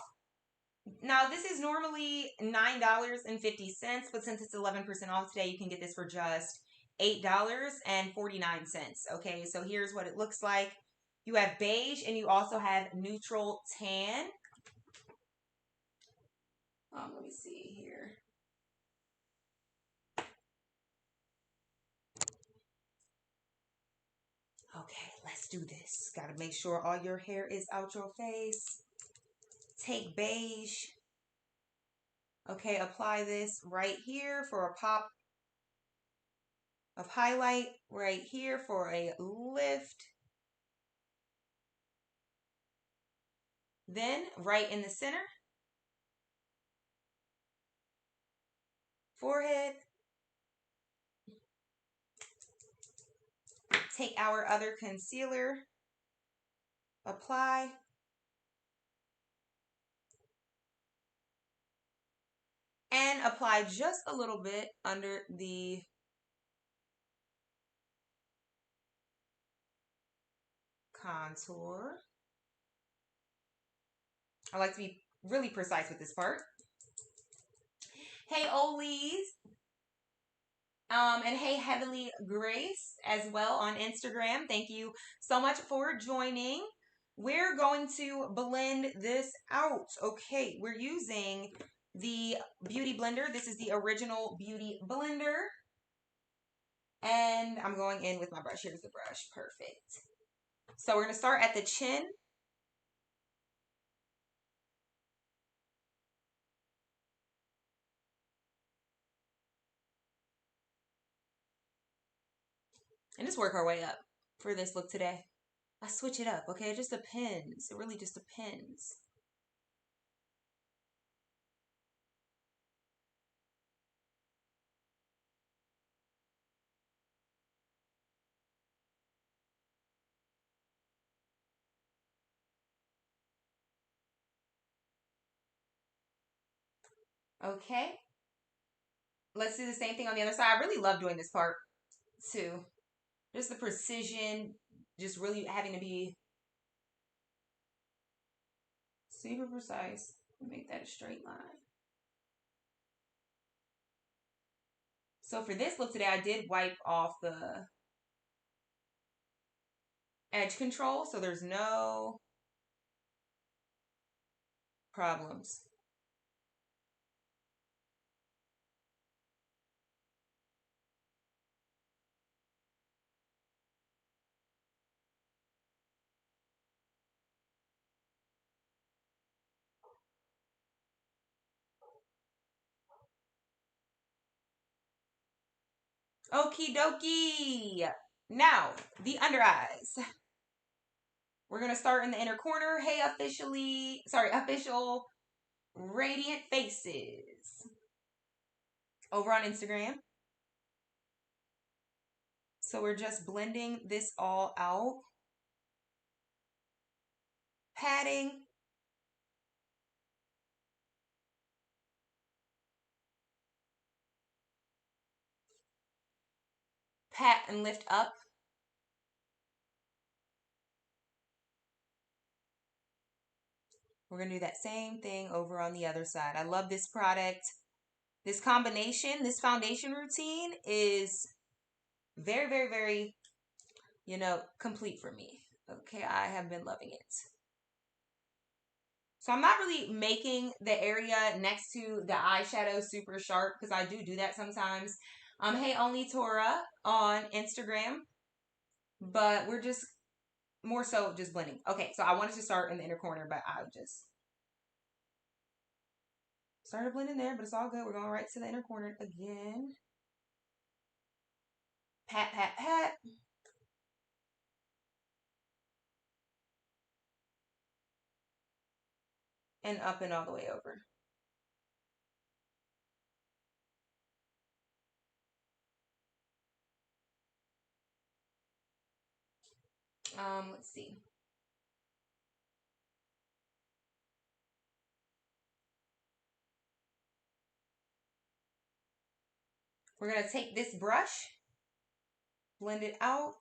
Now, this is normally $9.50, but since it's 11% off today, you can get this for just $8.49. Okay, so here's what it looks like. You have beige and you also have neutral tan. Let me see here. Okay, let's do this. Got to make sure all your hair is out your face. Take beige. Okay, apply this right here for a pop of highlight, right here for a lift. Then right in the center, forehead. Take our other concealer, apply. And apply just a little bit under the contour. I like to be really precise with this part. Hey, Olies. And hey, Heavenly Grace as well on Instagram. Thank you so much for joining. We're going to blend this out. Okay, we're using the Beauty Blender. This is the original Beauty Blender. And I'm going in with my brush. Here's the brush. Perfect. So we're going to start at the chin. And just work our way up for this look today. I switch it up, okay? It just depends. It really just depends. Okay. Let's do the same thing on the other side. I really love doing this part too. Just the precision, just really having to be super precise. Make that a straight line. So for this look today, I did wipe off the edge control, so there's no problems. Okie dokie. Now, the under eyes. We're going to start in the inner corner. Hey, official Radiant Faces over on Instagram. So we're just blending this all out. Patting. Pat and lift up. We're going to do that same thing over on the other side. I love this product. This combination, this foundation routine is very, very, very you know, complete for me. Okay, I have been loving it. So I'm not really making the area next to the eyeshadow super sharp because I do that sometimes. Hey, only Tora on Instagram, but we're just more so just blending. Okay, so I wanted to start in the inner corner, but I just started blending there, but it's all good. We're going right to the inner corner again. Pat, pat, pat. And up and all the way over. Let's see. We're going to take this brush, blend it out.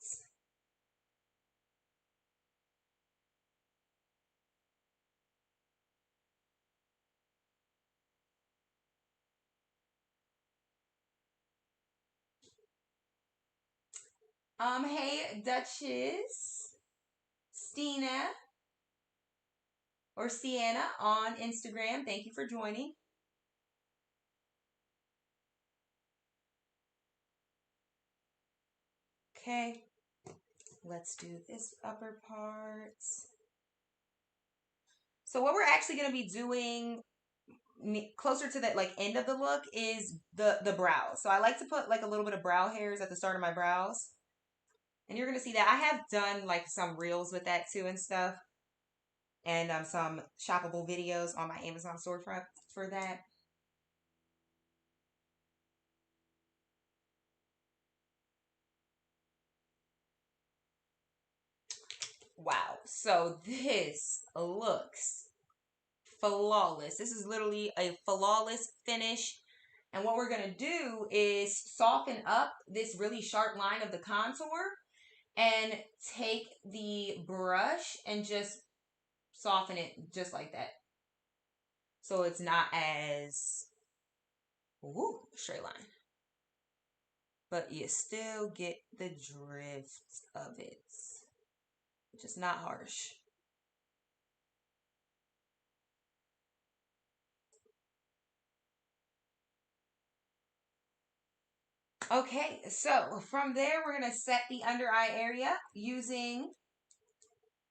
Hey, Duchess, Stina, or Sienna on Instagram. Thank you for joining. Okay, let's do this upper part. So what we're actually going to be doing closer to that like end of the look is the brows. So I like to put like a little bit of brow hairs at the start of my brows. And you're going to see that I have done like some reels with that too and stuff. And some shoppable videos on my Amazon storefront for that. Wow. So this looks flawless. This is literally a flawless finish. And what we're going to do is soften up this really sharp line of the contour and take the brush and just soften it just like that. So it's not as straight line. But you still get the drift of it. Just not harsh. Okay, so from there, we're going to set the under eye area using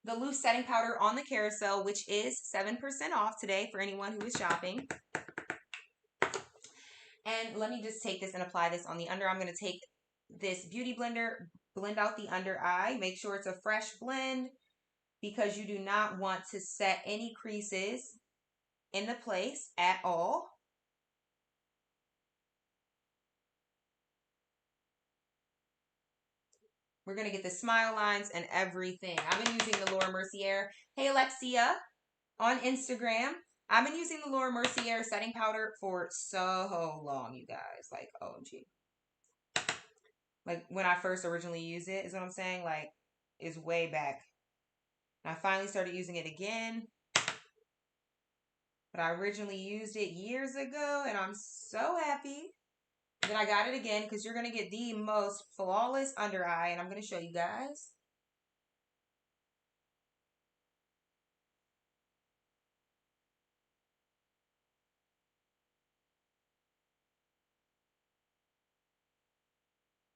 the loose setting powder on the carousel, which is 7% off today for anyone who is shopping. And let me just take this and apply this on the under. I'm going to take this beauty blender, blend out the under eye. Make sure it's a fresh blend because you do not want to set any creases in the place at all. We're going to get the smile lines and everything. I've been using the Laura Mercier. Hey, Alexia on Instagram. I've been using the Laura Mercier setting powder for so long, you guys. Like, OMG. Like, when I first originally used it, is what I'm saying. Like, it's way back. And I finally started using it again. But I originally used it years ago, and I'm so happy that I got it again because you're going to get the most flawless under eye, and I'm going to show you guys.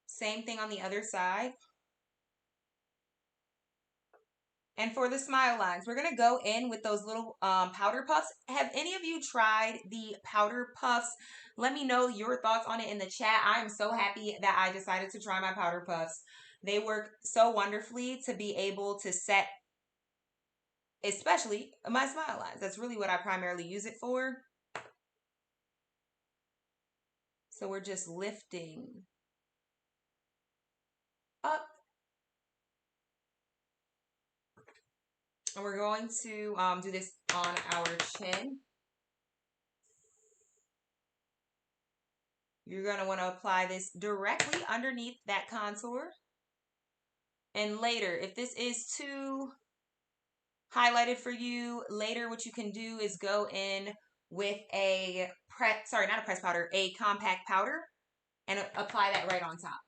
Same thing on the other side. And for the smile lines, we're going to go in with those little powder puffs. Have any of you tried the powder puffs? Let me know your thoughts on it in the chat. I am so happy that I decided to try my powder puffs. They work so wonderfully to be able to set, especially my smile lines. That's really what I primarily use it for. So we're just lifting up. And we're going to do this on our chin. You're going to want to apply this directly underneath that contour. And later, if this is too highlighted for you, later what you can do is go in with a not a press powder, a compact powder, and apply that right on top.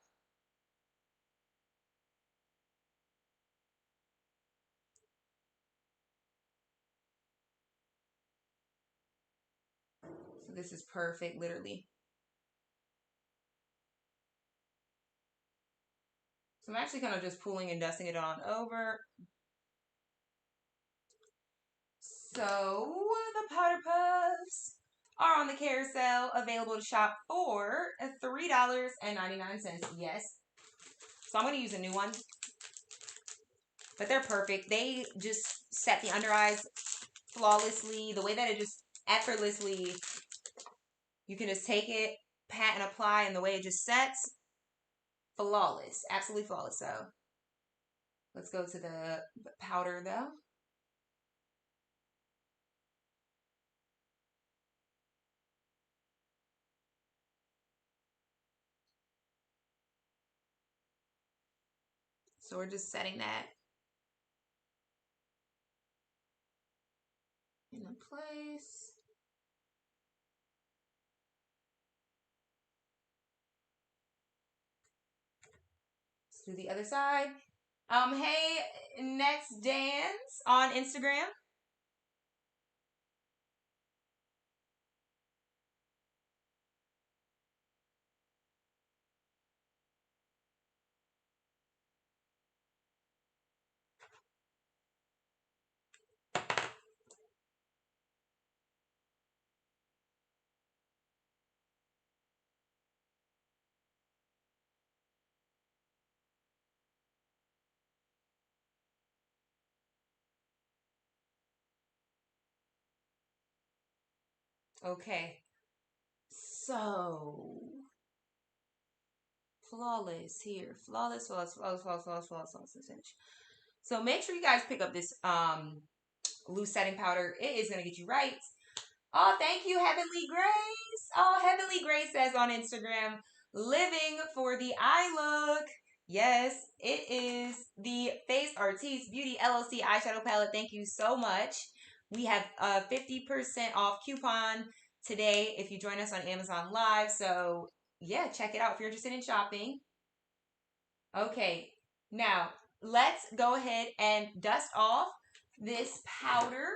So this is perfect, literally. So I'm actually kind of just pulling and dusting it on over. So the powder puffs are on the carousel, available to shop for $3.99. Yes. So I'm going to use a new one. But they're perfect. They just set the under eyes flawlessly. The way that it just effortlessly, you can just take it, pat and apply, and the way it just sets, flawless. Absolutely flawless. So let's go to the powder though. So we're just setting that into place. Let's do the other side. Hey, Next Dance on Instagram. Okay. So flawless here. Flawless, flawless, flawless, flawless, flawless, flawless, flawless, finish. So make sure you guys pick up this loose setting powder. It is gonna get you right. Oh, thank you, Heavenly Grace. Oh, Heavenly Grace says on Instagram, living for the eye look. Yes, it is the Face Artiste Beauty LLC eyeshadow palette. Thank you so much. We have a 50% off coupon today if you join us on Amazon Live. So, yeah, check it out if you're interested in shopping. Okay, now let's go ahead and dust off this powder.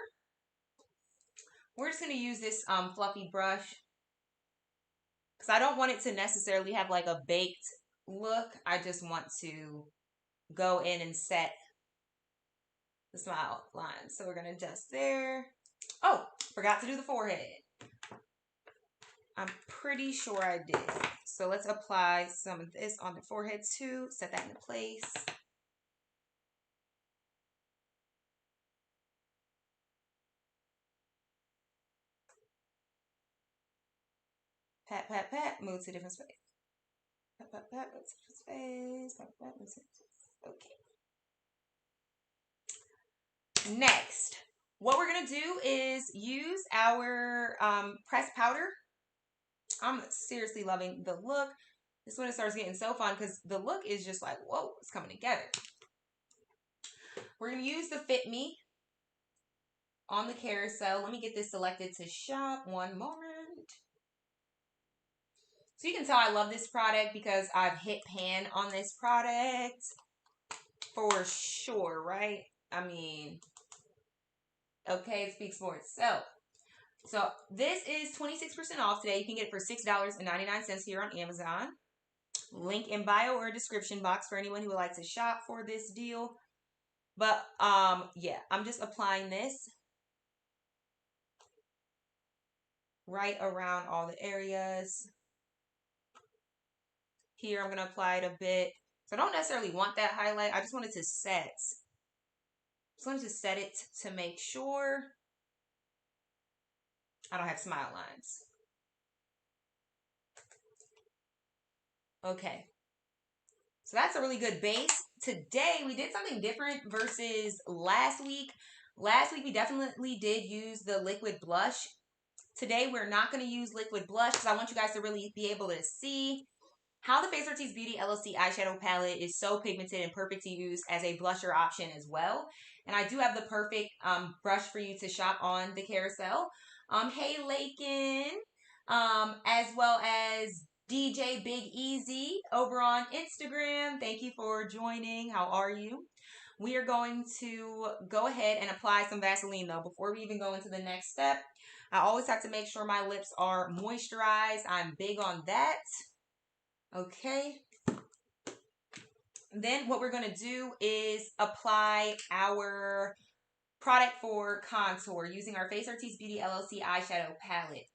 We're just going to use this fluffy brush because I don't want it to necessarily have like a baked look. I just want to go in and set the smile line. So we're going to adjust there. Oh, forgot to do the forehead. I'm pretty sure I did. So let's apply some of this on the forehead too. Set that into place. Pat, pat, pat. Move to a different space. Pat, pat, pat. Move to a different space. Pat, pat, move to a different space. Okay. Next, what we're going to do is use our pressed powder. I'm seriously loving the look. This is when it starts getting so fun because the look is just like, whoa, it's coming together. We're going to use the Fit Me on the carousel. Let me get this selected to shop. One moment. So you can tell I love this product because I've hit pan on this product for sure, right? I mean, okay, it speaks for itself. So this is 26% off today. You can get it for $6.99 here on Amazon. Link in bio or description box for anyone who would like to shop for this deal. But yeah, I'm just applying this right around all the areas. Here I'm going to apply it a bit. So I don't necessarily want that highlight. I just wanted to set. Just wanted to set it to make sure I don't have smile lines. Okay. So that's a really good base. Today we did something different versus last week. Last week we definitely did use the liquid blush. Today we're not going to use liquid blush because I want you guys to really be able to see how the Face Artiste Beauty LLC eyeshadow palette is so pigmented and perfect to use as a blusher option as well. And I do have the perfect brush for you to shop on the carousel. Hey Lakin, as well as DJ Big Easy over on Instagram. Thank you for joining. How are you? We are going to go ahead and apply some Vaseline though. Before we even go into the next step, I always have to make sure my lips are moisturized. I'm big on that. Okay. Then what we're going to do is apply our product for contour using our Face Artiste Beauty LLC eyeshadow palette.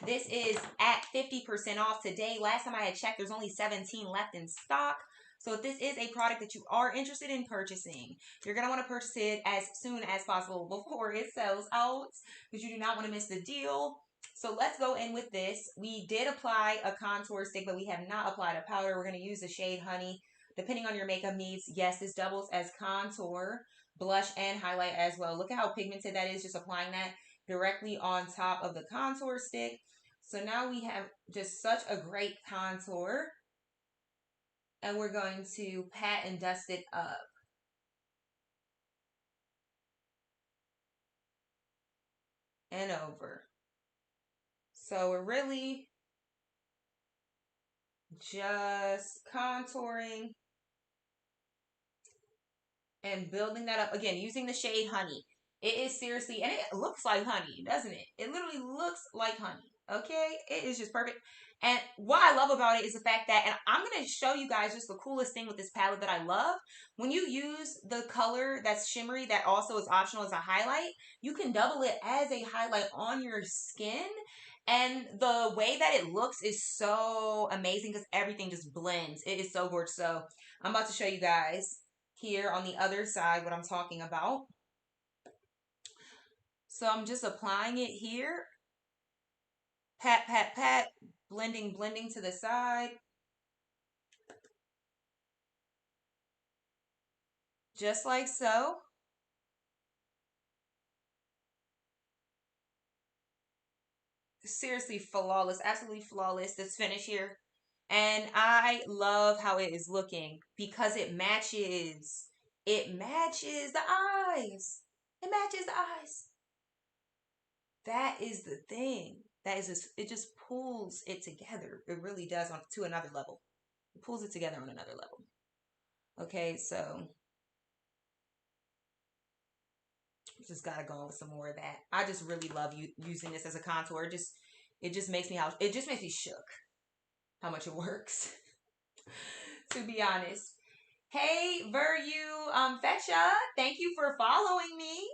This is at 50% off today. Last time I had checked, there's only 17 left in stock. So if this is a product that you are interested in purchasing, you're going to want to purchase it as soon as possible before it sells out, because you do not want to miss the deal. So let's go in with this. We did apply a contour stick, but we have not applied a powder. We're going to use the shade Honey. Depending on your makeup needs, yes, this doubles as contour, blush, and highlight as well. Look at how pigmented that is, just applying that directly on top of the contour stick. So now we have just such a great contour, and we're going to pat and dust it up and over. So we're really just contouring and building that up. Again, using the shade Honey. It is seriously, and it looks like honey, doesn't it? It literally looks like honey. Okay? It is just perfect. And what I love about it is the fact that, and I'm going to show you guys just the coolest thing with this palette that I love. When you use the color that's shimmery, that also is optional as a highlight, you can double it as a highlight on your skin. And the way that it looks is so amazing because everything just blends. It is so gorgeous. So I'm about to show you guys here on the other side what I'm talking about. So I'm just applying it here. Pat, pat, pat. Blending, blending to the side. Just like so. Seriously flawless. Absolutely flawless. This finish here. And I love how it is looking because it matches. It matches the eyes. It matches the eyes. That is the thing. That is just, it just pulls it together. It really does on to another level. It pulls it together on another level. Okay, so just gotta go with some more of that. I just really love using this as a contour. It just makes me shook how much it works. To be honest. Hey, Fetcha, thank you for following me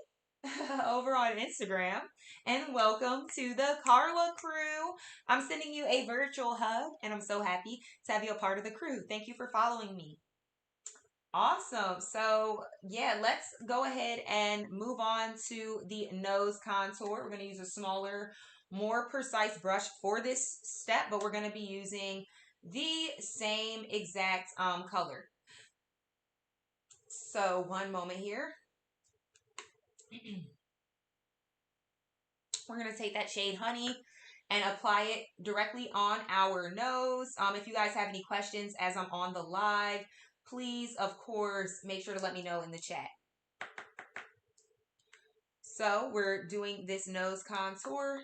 over on Instagram, and welcome to the Carla crew. I'm sending you a virtual hug, and I'm so happy to have you a part of the crew. Thank you for following me. Awesome. So yeah, let's go ahead and move on to the nose contour. We're going to use a smaller, more precise brush for this step, but we're going to be using the same exact color. So one moment here. We're going to take that shade Honey and apply it directly on our nose. If you guys have any questions as I'm on the live, please, of course, make sure to let me know in the chat. So we're doing this nose contour.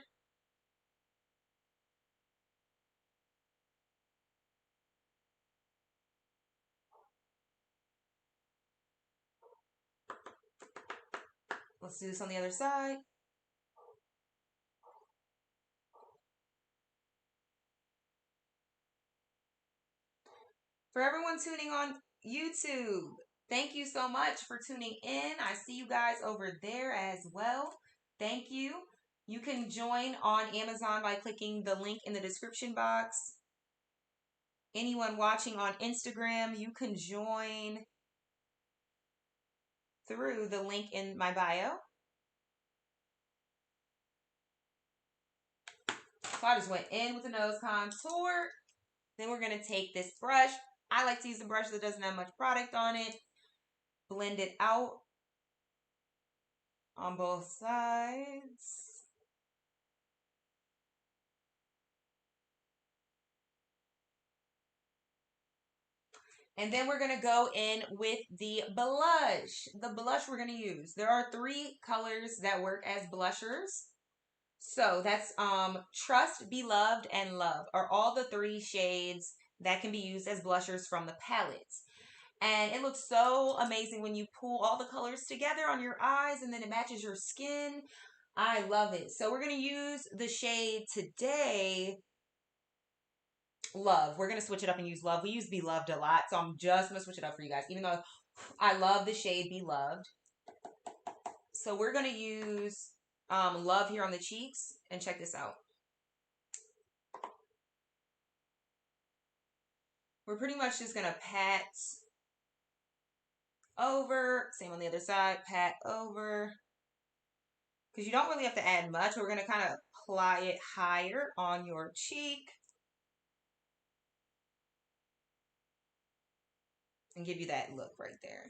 Let's do this on the other side. For everyone tuning on YouTube, thank you so much for tuning in. I see you guys over there as well. Thank you. You can join on Amazon by clicking the link in the description box. Anyone watching on Instagram, you can join through the link in my bio. So I just went in with the nose contour. Then we're going to take this brush. I like to use a brush that doesn't have much product on it. Blend it out on both sides. And then we're going to go in with the blush. The blush we're going to use. There are 3 colors that work as blushers. So that's Trust, Beloved, and Love are all the 3 shades that can be used as blushers from the palette. And it looks so amazing when you pull all the colors together on your eyes and then it matches your skin. I love it. So we're going to use the shade today, Love. We're going to switch it up and use Love. We use Beloved a lot, so I'm just going to switch it up for you guys, even though I love the shade Beloved. So we're going to use Love here on the cheeks, and check this out. We're pretty much just going to pat over. Same on the other side. Pat over. Because you don't really have to add much. We're going to kind of apply it higher on your cheek. And give you that look right there.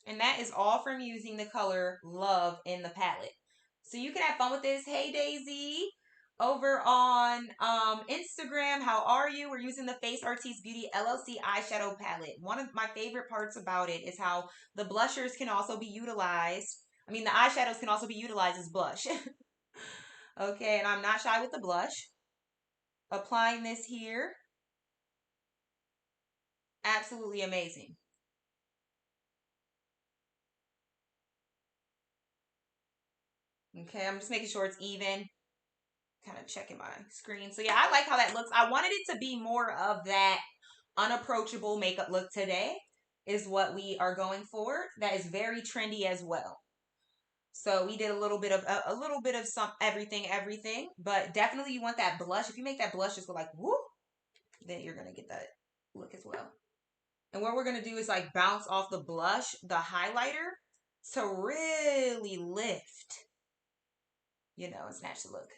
And that is all from using the color Love in the palette. So you can have fun with this. Hey, Daisy. Over on Instagram, how are you? We're using the Face Artiste Beauty LLC eyeshadow palette. One of my favorite parts about it is how the blushers can also be utilized. I mean, the eyeshadows can also be utilized as blush. Okay, and I'm not shy with the blush. Applying this here. Absolutely amazing. Okay, I'm just making sure it's even. Kind of checking my screen. So yeah, I like how that looks. I wanted it to be more of that unapproachable makeup look today is what we are going for. That is very trendy as well. So we did a little bit of some everything, but definitely you want that blush. If you make that blush just go like whoop, then you're gonna get that look as well. And what we're gonna do is like bounce off the blush, the highlighter, to really lift, and snatch the look.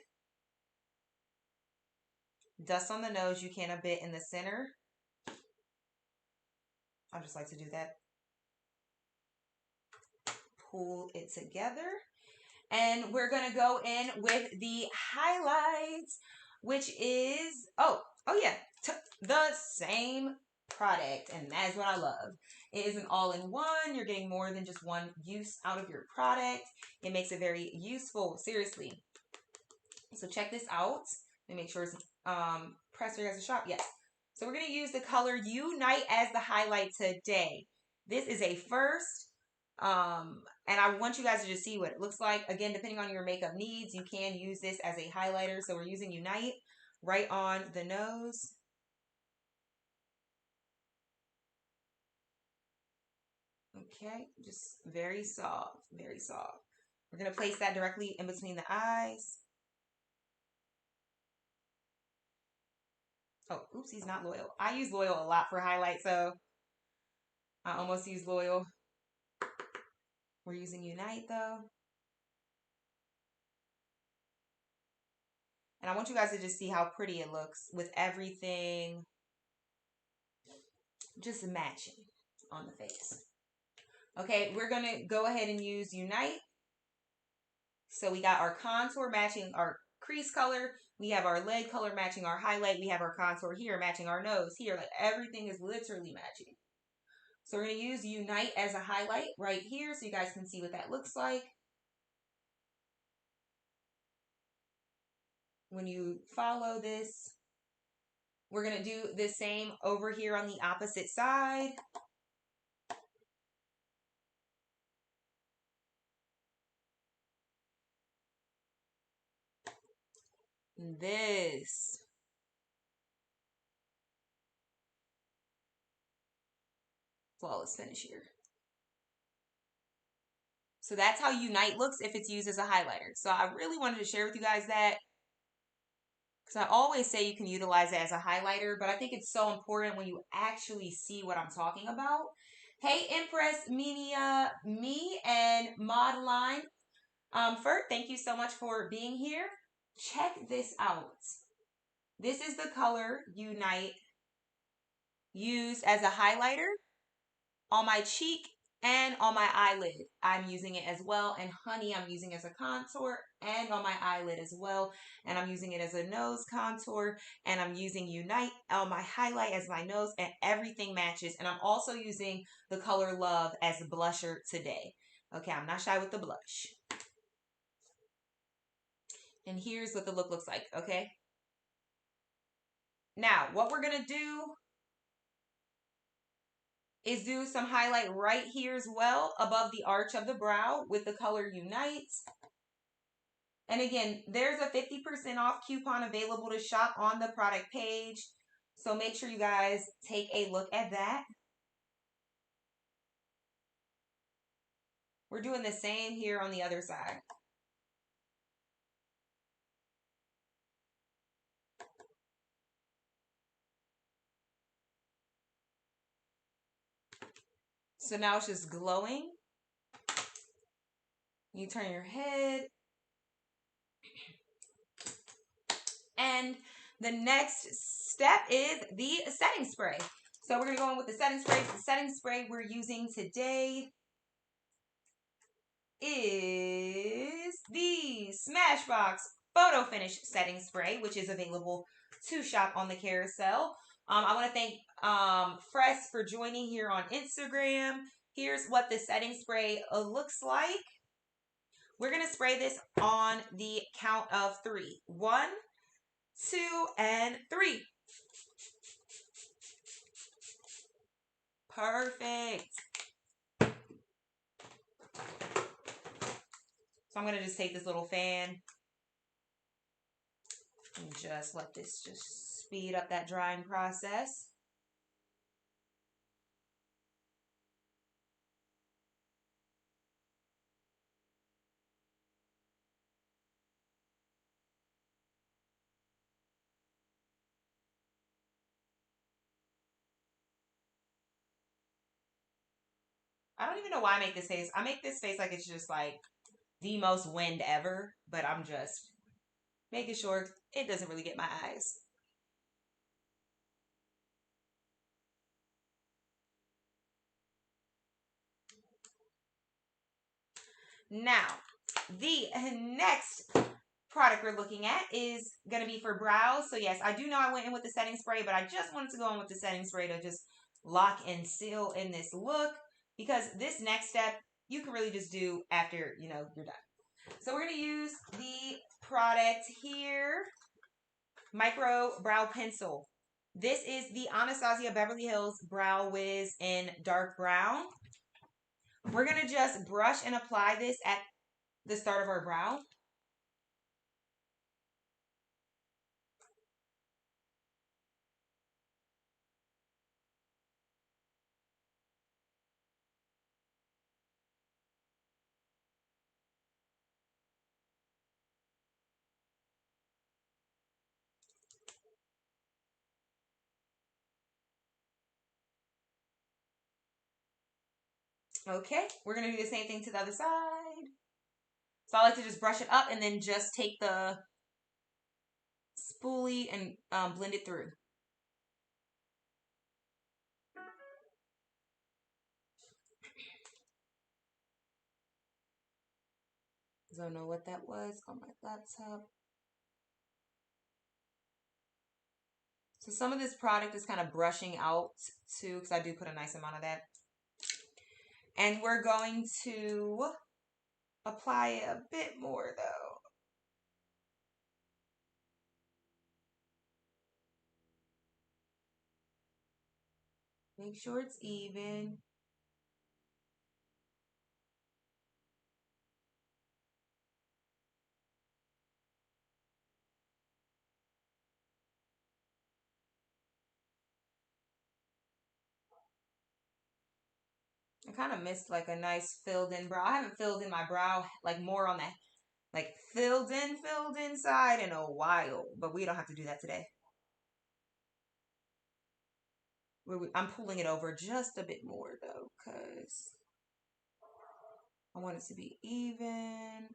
Dust on the nose, you can a bit in the center. I just like to do that. Pull it together. And we're going to go in with the highlights, which is, oh yeah, the same product. And that's what I love. It is an all-in-one. You're getting more than just one use out of your product. It makes it very useful, seriously. So check this out. Let me make sure it's pressed for you guys to shop. Yes. So we're going to use the color Unite as the highlight today. This is a first. And I want you guys to just see what it looks like. Again, depending on your makeup needs, you can use this as a highlighter. So we're using Unite right on the nose. Okay, just very soft, very soft. We're going to place that directly in between the eyes. Oh, oops, he's not Loyal. I use Loyal a lot for highlight, so I almost use Loyal. We're using Unite though. And I want you guys to just see how pretty it looks with everything just matching on the face. Okay, we're going to go ahead and use Unite. So we got our contour matching our crease color. We have our lid color matching our highlight. We have our contour here matching our nose here. Like everything is literally matching. So we're going to use Unite as a highlight right here so you guys can see what that looks like. When you follow this, we're going to do the same over here on the opposite side. This. Flawless finish here. So that's how Unite looks if it's used as a highlighter. So I really wanted to share with you guys that because I always say you can utilize it as a highlighter, but I think it's so important when you actually see what I'm talking about. Hey, Empress, Menia, me, and Maudline. Fert, thank you so much for being here. Check this out. This is the color Unite used as a highlighter on my cheek and on my eyelid. I'm using it as well. And honey, I'm using as a contour and on my eyelid as well. And I'm using it as a nose contour. And I'm using Unite on my highlight as my nose. And everything matches. And I'm also using the color Love as a blusher today. Okay, I'm not shy with the blush. And here's what the look looks like, okay? Now, what we're going to do is do some highlight right here as well above the arch of the brow with the color Unite. And again, there's a 50% off coupon available to shop on the product page. So make sure you guys take a look at that. We're doing the same here on the other side. So now it's just glowing. You turn your head. And the next step is the setting spray. So we're going to go in with the setting spray. The setting spray we're using today is the Smashbox Photo Finish Setting Spray, which is available to shop on the carousel. I want to thank Fresh for joining here on Instagram. Here's what the setting spray looks like. We're going to spray this on the count of 3. 1, 2, and 3. Perfect. So I'm going to just take this little fan and just let this just speed up that drying process. I don't even know why I make this face. I make this face like it's just like the most wind ever, but I'm just making sure it doesn't really get my eyes. Now, the next product we're looking at is going to be for brows. So yes, I do know I went in with the setting spray, but I just wanted to go in with the setting spray to just lock and seal in this look, because this next step you can really just do after, you're done. So we're going to use the product here, Micro Brow Pencil. This is the Anastasia Beverly Hills Brow Wiz in dark brown. We're going to just brush and apply this at the start of our brow. Okay, we're going to do the same thing to the other side. So I like to just brush it up and then just take the spoolie and blend it through. Don't know what that was on my laptop. So some of this product is kind of brushing out too, because I do put a nice amount of that. And we're going to apply it a bit more though. Make sure it's even. I kind of missed like a nice filled in brow. I haven't filled in my brow like more on that like filled in side in a while, but we don't have to do that today. I'm pulling it over just a bit more though, because I want it to be even.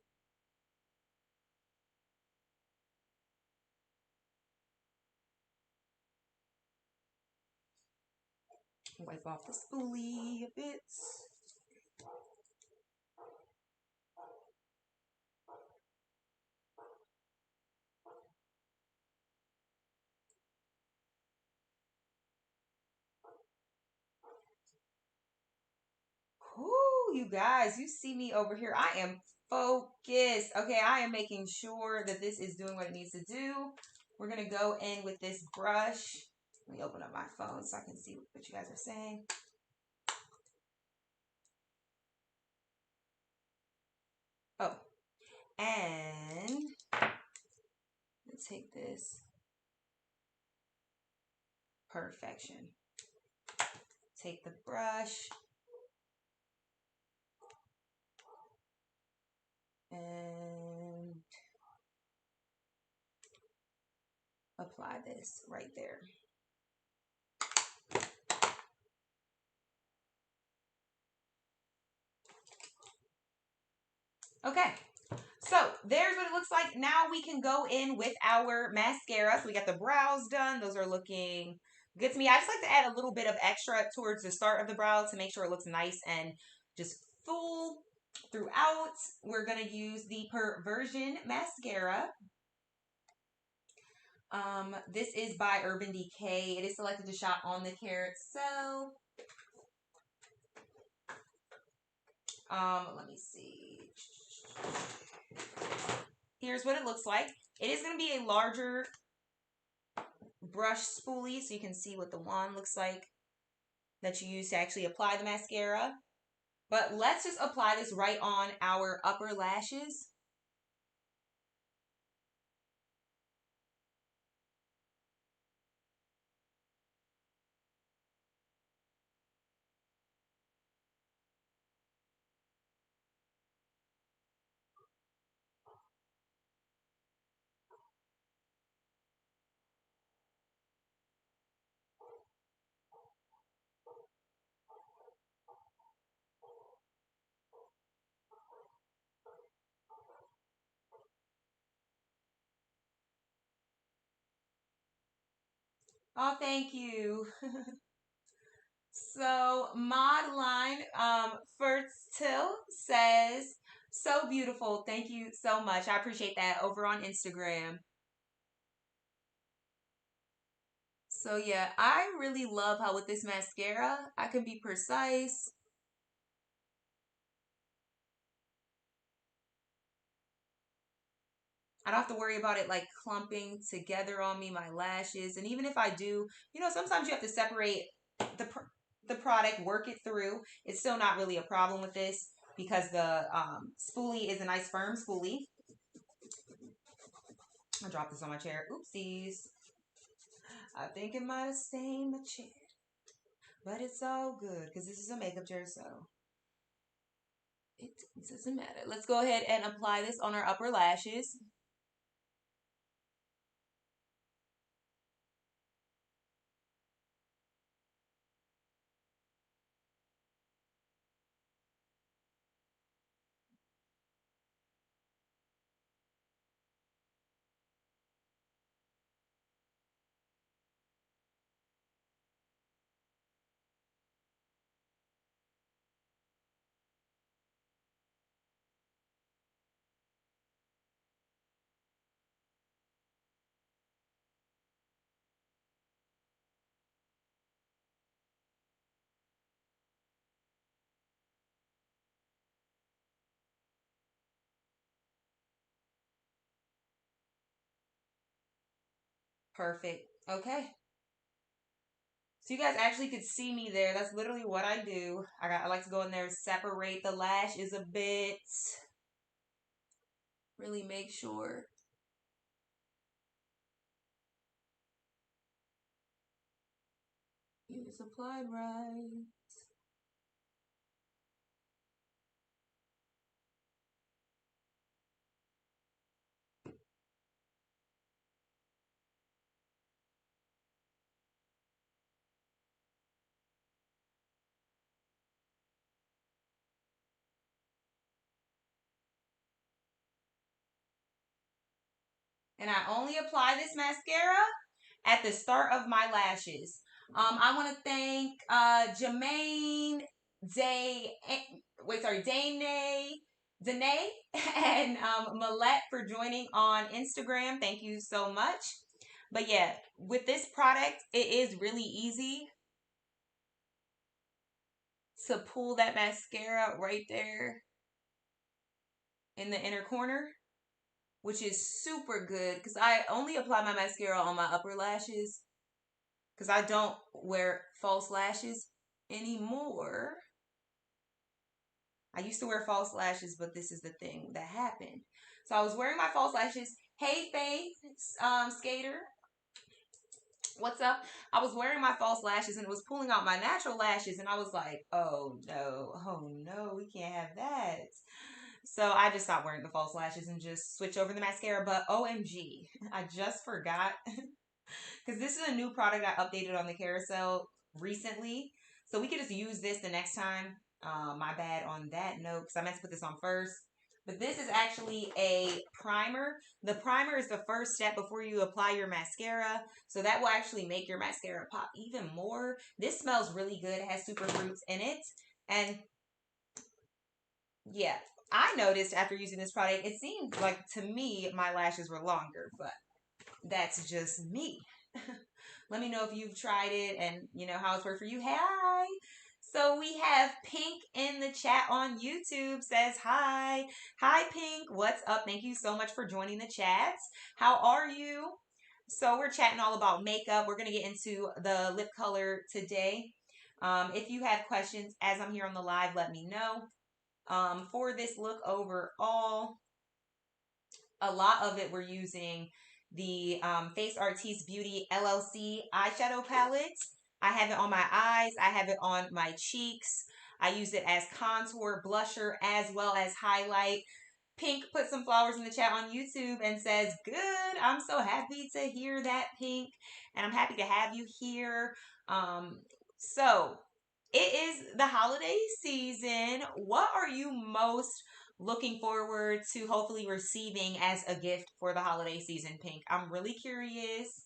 Wipe off the spoolie a bit. Whoo, you guys, you see me over here. I am focused. Okay, I am making sure that this is doing what it needs to do. We're going to go in with this brush. Let me open up my phone so I can see what you guys are saying. Oh, and let's take this. Perfection. Take the brush and apply this right there. Okay, so there's what it looks like. Now we can go in with our mascara. So we got the brows done. Those are looking good to me. I just like to add a little bit of extra towards the start of the brow to make sure it looks nice and just full throughout. We're going to use the Perversion mascara. This is by Urban Decay. It is selected to shop on the carrot cell. Let me see. Here's what it looks like. It is going to be a larger brush spoolie, so you can see what the wand looks like that you use to actually apply the mascara. But let's just apply this right on our upper lashes. Oh, thank you. So Maudline Fertil says, so beautiful. Thank you so much. I appreciate that over on Instagram. So yeah, I really love how with this mascara, I can be precise. I don't have to worry about it like clumping together on me, my lashes. And even if I do, sometimes you have to separate the the product, work it through. It's still not really a problem with this because the spoolie is a nice firm spoolie. I dropped this on my chair. Oopsies. I think it might have stained my chair. But it's all good because this is a makeup chair, so it doesn't matter. Let's go ahead and apply this on our upper lashes. Perfect. Okay. So you guys actually could see me there. That's literally what I do. I like to go in there, separate the lashes a bit. Really make sure it's applied right. And I only apply this mascara at the start of my lashes. I want to thank Jermaine Day. Danae, and Millette for joining on Instagram. Thank you so much. But yeah, with this product, it is really easy to pull that mascara right there in the inner corner. which is super good because I only apply my mascara on my upper lashes because I don't wear false lashes anymore. I used to wear false lashes, but this is the thing that happened. So I was wearing my false lashes. Hey, Faith, skater, what's up? I was wearing my false lashes and it was pulling out my natural lashes, and I was like, oh no, we can't have that. So I just stopped wearing the false lashes and just switched over the mascara. But OMG, I just forgot because this is a new product I updated on the carousel recently. So we could just use this the next time. My bad on that note because I meant to put this on first. But this is actually a primer. The primer is the first step before you apply your mascara. So that will actually make your mascara pop even more. This smells really good. It has super fruits in it. And yeah, I noticed after using this product, it seemed like to me my lashes were longer, but that's just me. Let me know if you've tried it and you know how it's worked for you. Hi. So we have Pink in the chat on YouTube says hi. Hi Pink, what's up? Thank you so much for joining the chat. How are you? So we're chatting all about makeup. We're going to get into the lip color today. If you have questions as I'm here on the live, let me know. For this look overall, a lot of it we're using the Face Artiste Beauty LLC eyeshadow palette. I have it on my eyes. I have it on my cheeks. I use it as contour, blusher, as well as highlight. Pink put some flowers in the chat on YouTube and says, good. I'm so happy to hear that, Pink. And I'm happy to have you here. So it is the holiday season. What are you most looking forward to hopefully receiving as a gift for the holiday season, Pink? I'm really curious.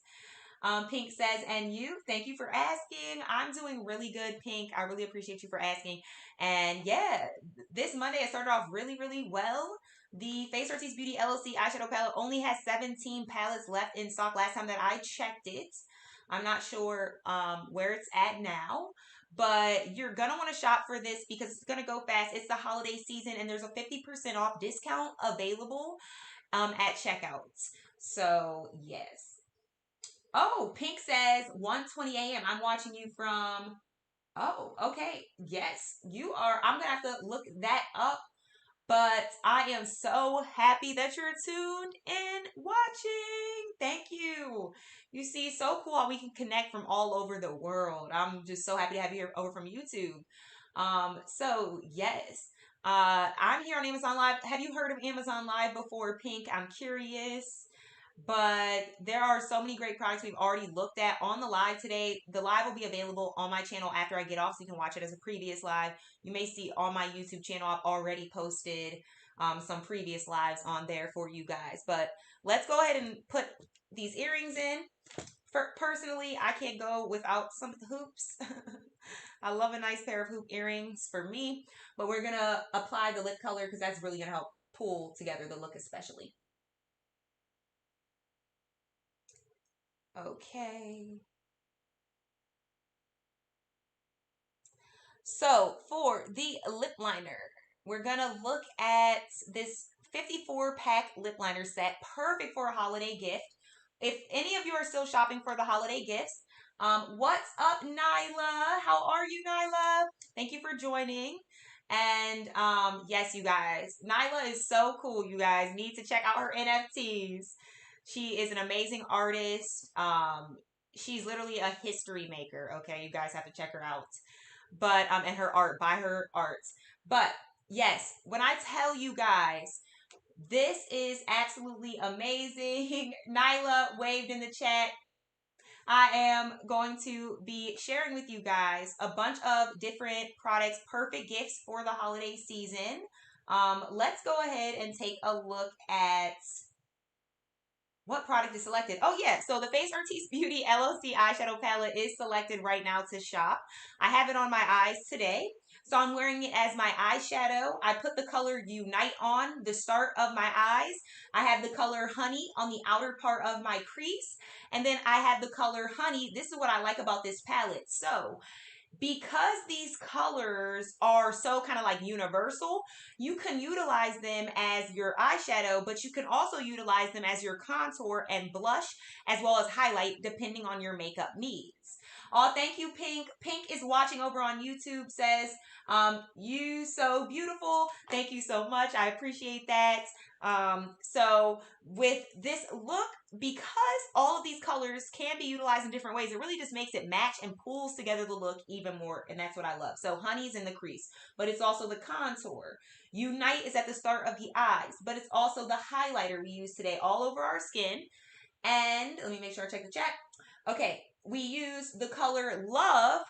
Pink says, and you, thank you for asking. I'm doing really good, Pink. I really appreciate you for asking. And yeah, this Monday it started off really, really well. The Face Artiste Beauty LLC eyeshadow palette only has 17 palettes left in stock last time that I checked it. I'm not sure where it's at now, but you're going to want to shop for this because it's going to go fast. It's the holiday season and there's a 50% off discount available at checkout. So, yes. Oh, Pink says 1:20 a.m. I'm watching you from. Oh, okay. Yes, you are. I'm gonna have to look that up. But I am so happy that you're tuned in watching. Thank you. You see, so cool how we can connect from all over the world. I'm just so happy to have you here over from YouTube. So yes. I'm here on Amazon Live. Have you heard of Amazon Live before, Pink? I'm curious. But there are so many great products we've already looked at on the live today. The live will be available on my channel after I get off, so you can watch it as a previous live. You may see on my YouTube channel, I've already posted some previous lives on there for you guys. But let's go ahead and put these earrings in. Personally, I can't go without some hoops. I love a nice pair of hoop earrings for me. But we're going to apply the lip color because that's really going to help pull together the look especially. Okay. So for the lip liner, we're going to look at this 54 pack lip liner set, perfect for a holiday gift. If any of you are still shopping for the holiday gifts, what's up, Nyla? How are you, Nyla? Thank you for joining. And yes, you guys, Nyla is so cool. You guys need to check out her NFTs. She is an amazing artist. She's literally a history maker. Okay, you guys have to check her out. But and her art, buy her art. But yes, when I tell you guys, this is absolutely amazing. Nyla waved in the chat. I am going to be sharing with you guys a bunch of different products, perfect gifts for the holiday season. Let's go ahead and take a look at what product is selected. Oh yeah, so the Face Artiste Beauty LLC eyeshadow palette is selected right now to shop. I have it on my eyes today. So I'm wearing it as my eyeshadow. I put the color Unite on the start of my eyes. I have the color Honey on the outer part of my crease. And then I have the color Honey. This is what I like about this palette. So Because these colors are so kind of like universal, you can utilize them as your eyeshadow, but you can also utilize them as your contour and blush, as well as highlight, depending on your makeup needs. Oh, thank you, Pink. Pink is watching over on YouTube, says, you so beautiful. Thank you so much. I appreciate that. So with this look, because all of these colors can be utilized in different ways, it really just makes it match and pulls together the look even more. And that's what I love. So honey's in the crease, but it's also the contour. Unite is at the start of the eyes, but it's also the highlighter we use today all over our skin. And let me make sure I check the chat. Okay, we use the color Love,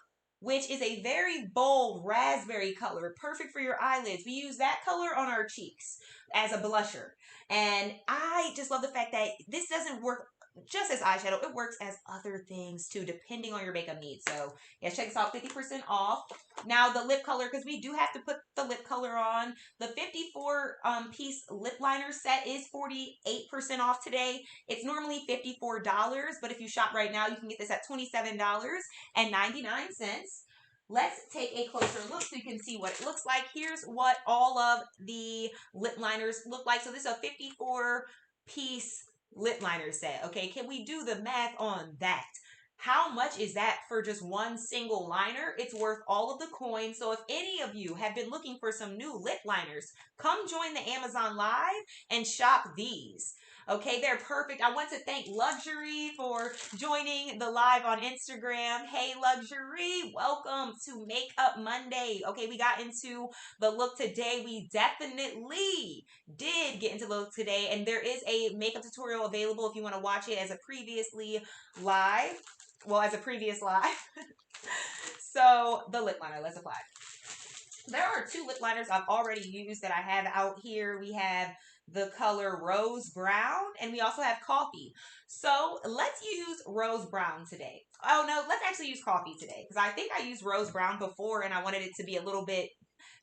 which is a very bold raspberry color, perfect for your eyelids. We use that color on our cheeks as a blusher. And I just love the fact that this doesn't work just as eyeshadow, it works as other things too, depending on your makeup needs. So, yeah, check this out, 50% off. Now, the lip color, because we do have to put the lip color on. The 54 piece lip liner set is 48% off today. It's normally $54, but if you shop right now, you can get this at $27.99. Let's take a closer look so you can see what it looks like. Here's what all of the lip liners look like. So this is a 54 piece lip liner set. Okay, can we do the math on that? How much is that for just one single liner? It's worth all of the coins. So if any of you have been looking for some new lip liners, come join the Amazon Live and shop these. Okay, they're perfect. I want to thank Luxury for joining the live on Instagram. Hey, Luxury, welcome to Makeup Monday. Okay, we got into the look today. We definitely did get into the look today, and there is a makeup tutorial available if you want to watch it as a previously live. Well, as a previous live. So, the lip liner, let's apply. There are two lip liners I've already used that I have out here. We have the color Rose Brown, and we also have Coffee. So let's use Rose Brown today. Oh no, let's actually use Coffee today, because I think I used Rose Brown before and I wanted it to be a little bit,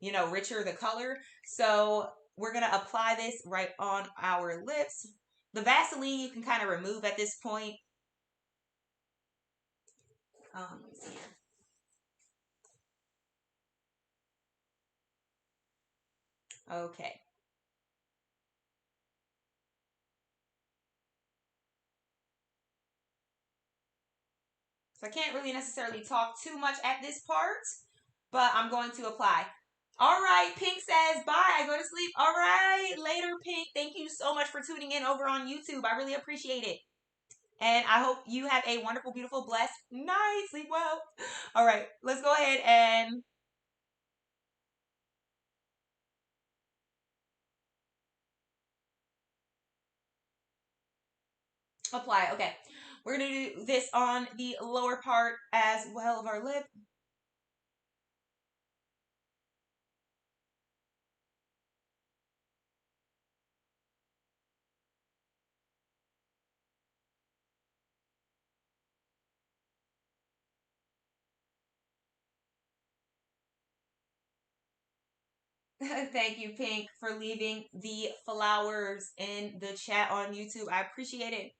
richer, the color. So we're going to apply this right on our lips. The Vaseline you can kind of remove at this point. Let me see here. Okay. So I can't really necessarily talk too much at this part, but I'm going to apply. All right, Pink says, bye, I go to sleep. All right, later, Pink. Thank you so much for tuning in over on YouTube. I really appreciate it. And I hope you have a wonderful, beautiful, blessed night. Sleep well. All right, let's go ahead and apply. Okay, we're going to do this on the lower part as well of our lip. Thank you, Pink, for leaving the flowers in the chat on YouTube. I appreciate it.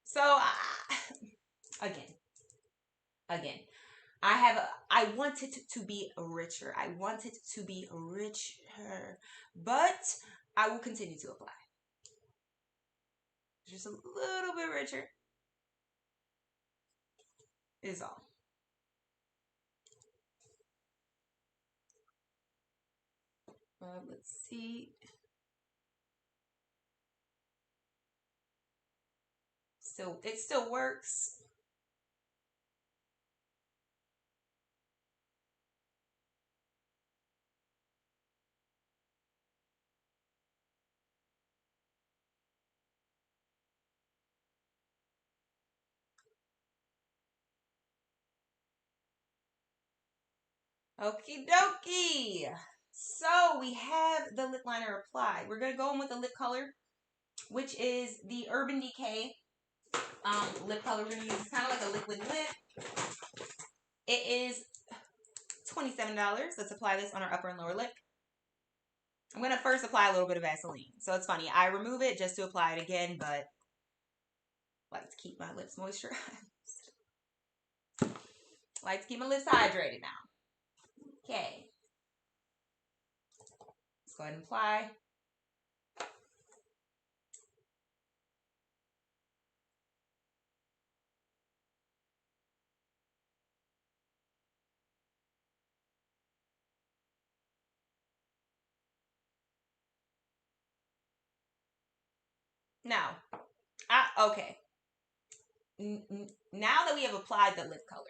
So, again, again, I want it to be richer. I want it to be richer, but I will continue to apply. Just a little bit richer is all. Let's see. It still works. Okie dokie. So we have the lip liner applied. We're gonna go in with the lip color, which is the Urban Decay lip color. We're gonna use kind of like a liquid lip. It is $27. Let's apply this on our upper and lower lip. I'm going to first apply a little bit of Vaseline. So it's funny. I remove it just to apply it again, but I like to keep my lips moisturized. I like to keep my lips hydrated now. Okay. Let's go ahead and apply. Now, okay. Now that we have applied the lip color,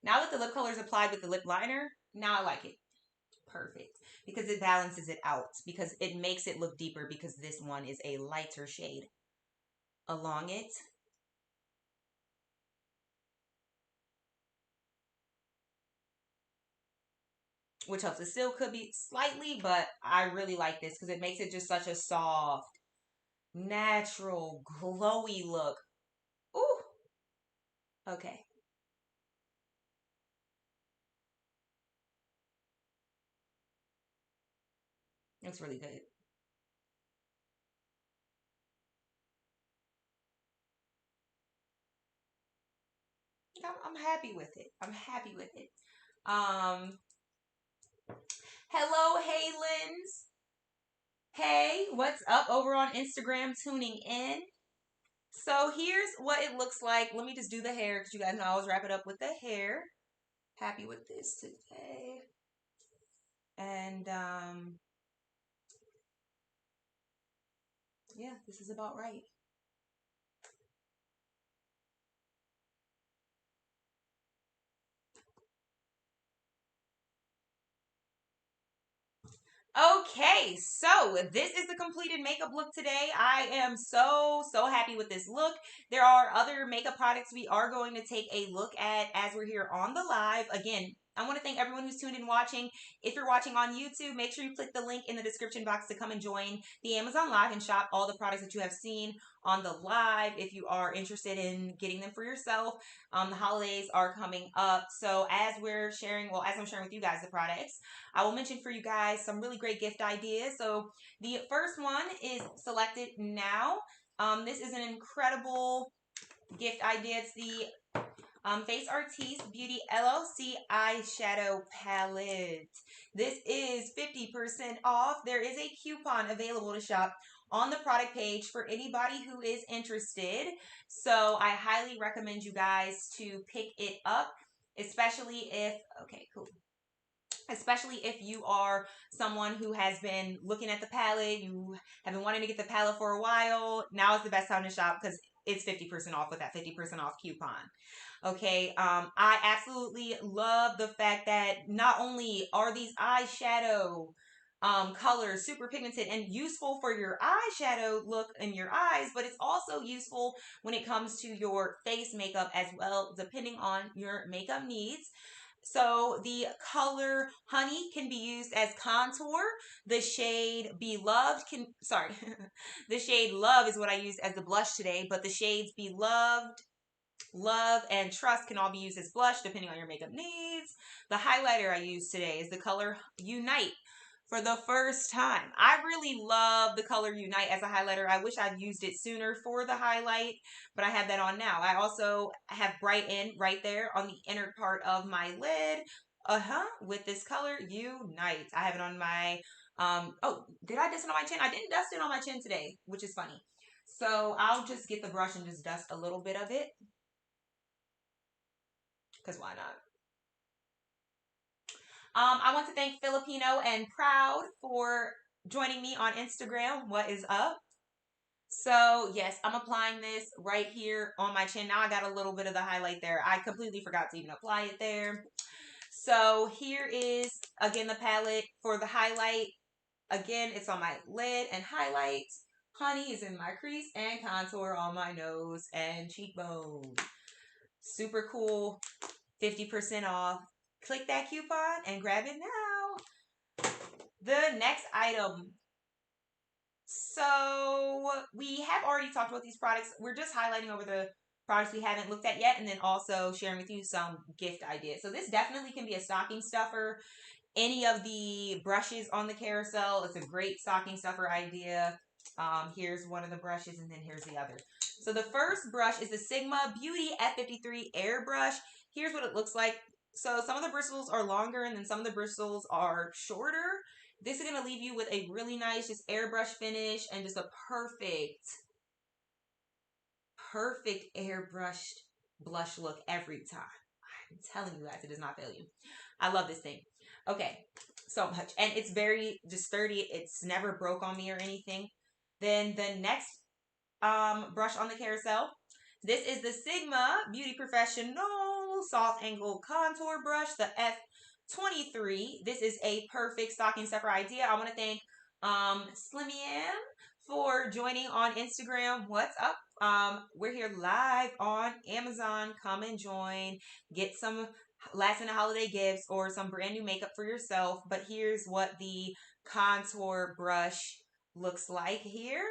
now that the lip color is applied with the lip liner, now I like it. Perfect. Because it balances it out. Because it makes it look deeper because this one is a lighter shade along it. Which helps. It still could be slightly, but I really like this because it makes it just such a soft, natural, glowy look. Ooh. Okay. Looks really good. I'm happy with it. I'm happy with it. Um, Hello, Haylens. Hey, what's up over on Instagram tuning in? So here's what it looks like. Let me just do the hair because you guys know I always wrap it up with the hair. Happy with this today. And yeah, this is about right. Okay, so this is the completed makeup look today. I am so happy with this look. There are other makeup products we are going to take a look at as we're here on the live. Again, I want to thank everyone who's tuned in watching. If you're watching on YouTube, make sure you click the link in the description box to come and join the Amazon Live and shop all the products that you have seen on the live. If you are interested in getting them for yourself, the holidays are coming up. So as we're sharing, well, as I'm sharing with you guys the products, I will mention for you guys some really great gift ideas. So the first one is selected now. This is an incredible gift idea. It's the Face Artiste Beauty LLC eyeshadow palette. This is 50% off. There is a coupon available to shop on the product page for anybody who is interested. So I highly recommend you guys to pick it up, especially if, okay, cool, especially if you are someone who has been looking at the palette, you have been wanting to get the palette for a while. Now is the best time to shop because it's 50% off with that 50% off coupon. Okay, I absolutely love the fact that not only are these eyeshadow colors super pigmented and useful for your eyeshadow look in your eyes, but it's also useful when it comes to your face makeup as well, depending on your makeup needs. So the color Honey can be used as contour. The shade Beloved can, sorry, the shade Love is what I used as the blush today, but the shades Beloved, Love, and Trust can all be used as blush depending on your makeup needs. The highlighter I used today is the color Unite for the first time. I really love the color Unite as a highlighter. I wish I'd used it sooner for the highlight, but I have that on now. I also have Brighten right there on the inner part of my lid. With this color Unite. I have it on my, oh, did I dust it on my chin? I didn't dust it on my chin today, which is funny. So I'll just get the brush and just dust a little bit of it. Because why not? I want to thank Filipino and Proud for joining me on Instagram. What is up? So, yes, I'm applying this right here on my chin. Now I got a little bit of the highlight there. I completely forgot to even apply it there. So, here is, again, the palette for the highlight. Again, it's on my lid and highlight. Honey is in my crease and contour on my nose and cheekbone. Super cool. 50% off. Click that coupon and grab it now. The next item. So we have already talked about these products. We're just highlighting over the products we haven't looked at yet, and then also sharing with you some gift ideas. So this definitely can be a stocking stuffer. Any of the brushes on the carousel, it's a great stocking stuffer idea. Here's one of the brushes, and then here's the other. So the first brush is the Sigma Beauty F53 Airbrush. Here's what it looks like. So some of the bristles are longer, and then some of the bristles are shorter. This is going to leave you with a really nice just airbrush finish and just a perfect airbrushed blush look every time. I'm telling you guys, it does not fail you. I love this thing. Okay, so much. And it's very just sturdy. It's never broke on me or anything. Then the next brush on the carousel. This is the Sigma Beauty Professional Soft Angle Contour Brush, the F23. This is a perfect stocking stuffer idea. I want to thank Slimmy M for joining on Instagram. What's up? We're here live on Amazon. Come and join. Get some last minute holiday gifts or some brand new makeup for yourself. But here's what the contour brush looks like here.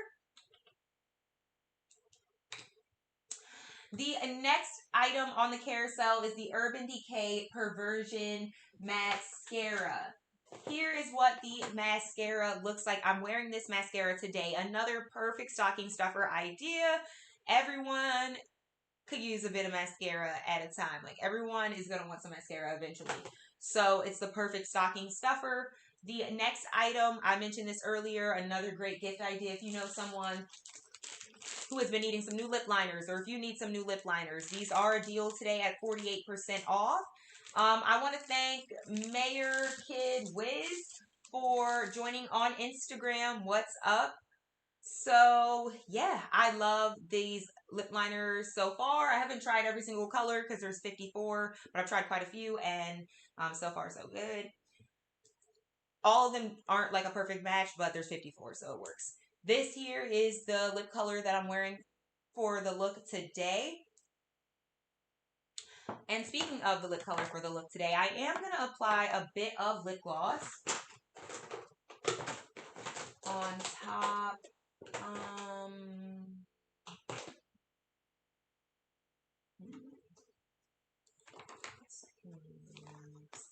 The next item on the carousel is the Urban Decay Perversion Mascara. Here is what the mascara looks like. I'm wearing this mascara today. Another perfect stocking stuffer idea. Everyone could use a bit of mascara at a time. Like everyone is going to want some mascara eventually. So it's the perfect stocking stuffer. The next item, I mentioned this earlier, another great gift idea. If you know someone who has been needing some new lip liners, or if you need some new lip liners, these are a deal today at 48% off. I want to thank Mayor Kid Wiz for joining on Instagram. What's up? So yeah, I love these lip liners so far. I haven't tried every single color because there's 54, but I've tried quite a few, and so far so good. All of them aren't like a perfect match, but there's 54, so it works. This here is the lip color that I'm wearing for the look today. And speaking of the lip color for the look today, I am going to apply a bit of lip gloss on top.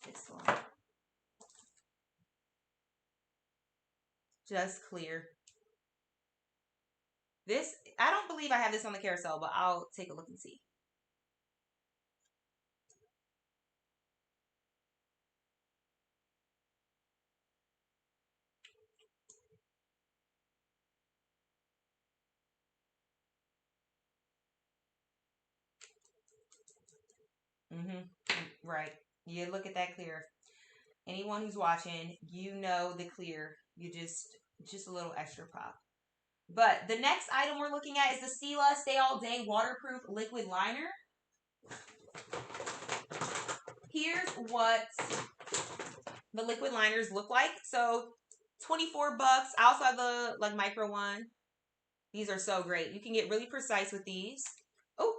This one. Just clear. This, I don't believe I have this on the carousel, but I'll take a look and see. Right. You look at that clear. Anyone who's watching, you know the clear. You just a little extra pop. But the next item we're looking at is the Stila Stay All Day Waterproof Liquid Liner. Here's what the liquid liners look like. So 24 bucks. I also have the like micro one. These are so great. You can get really precise with these. Oh.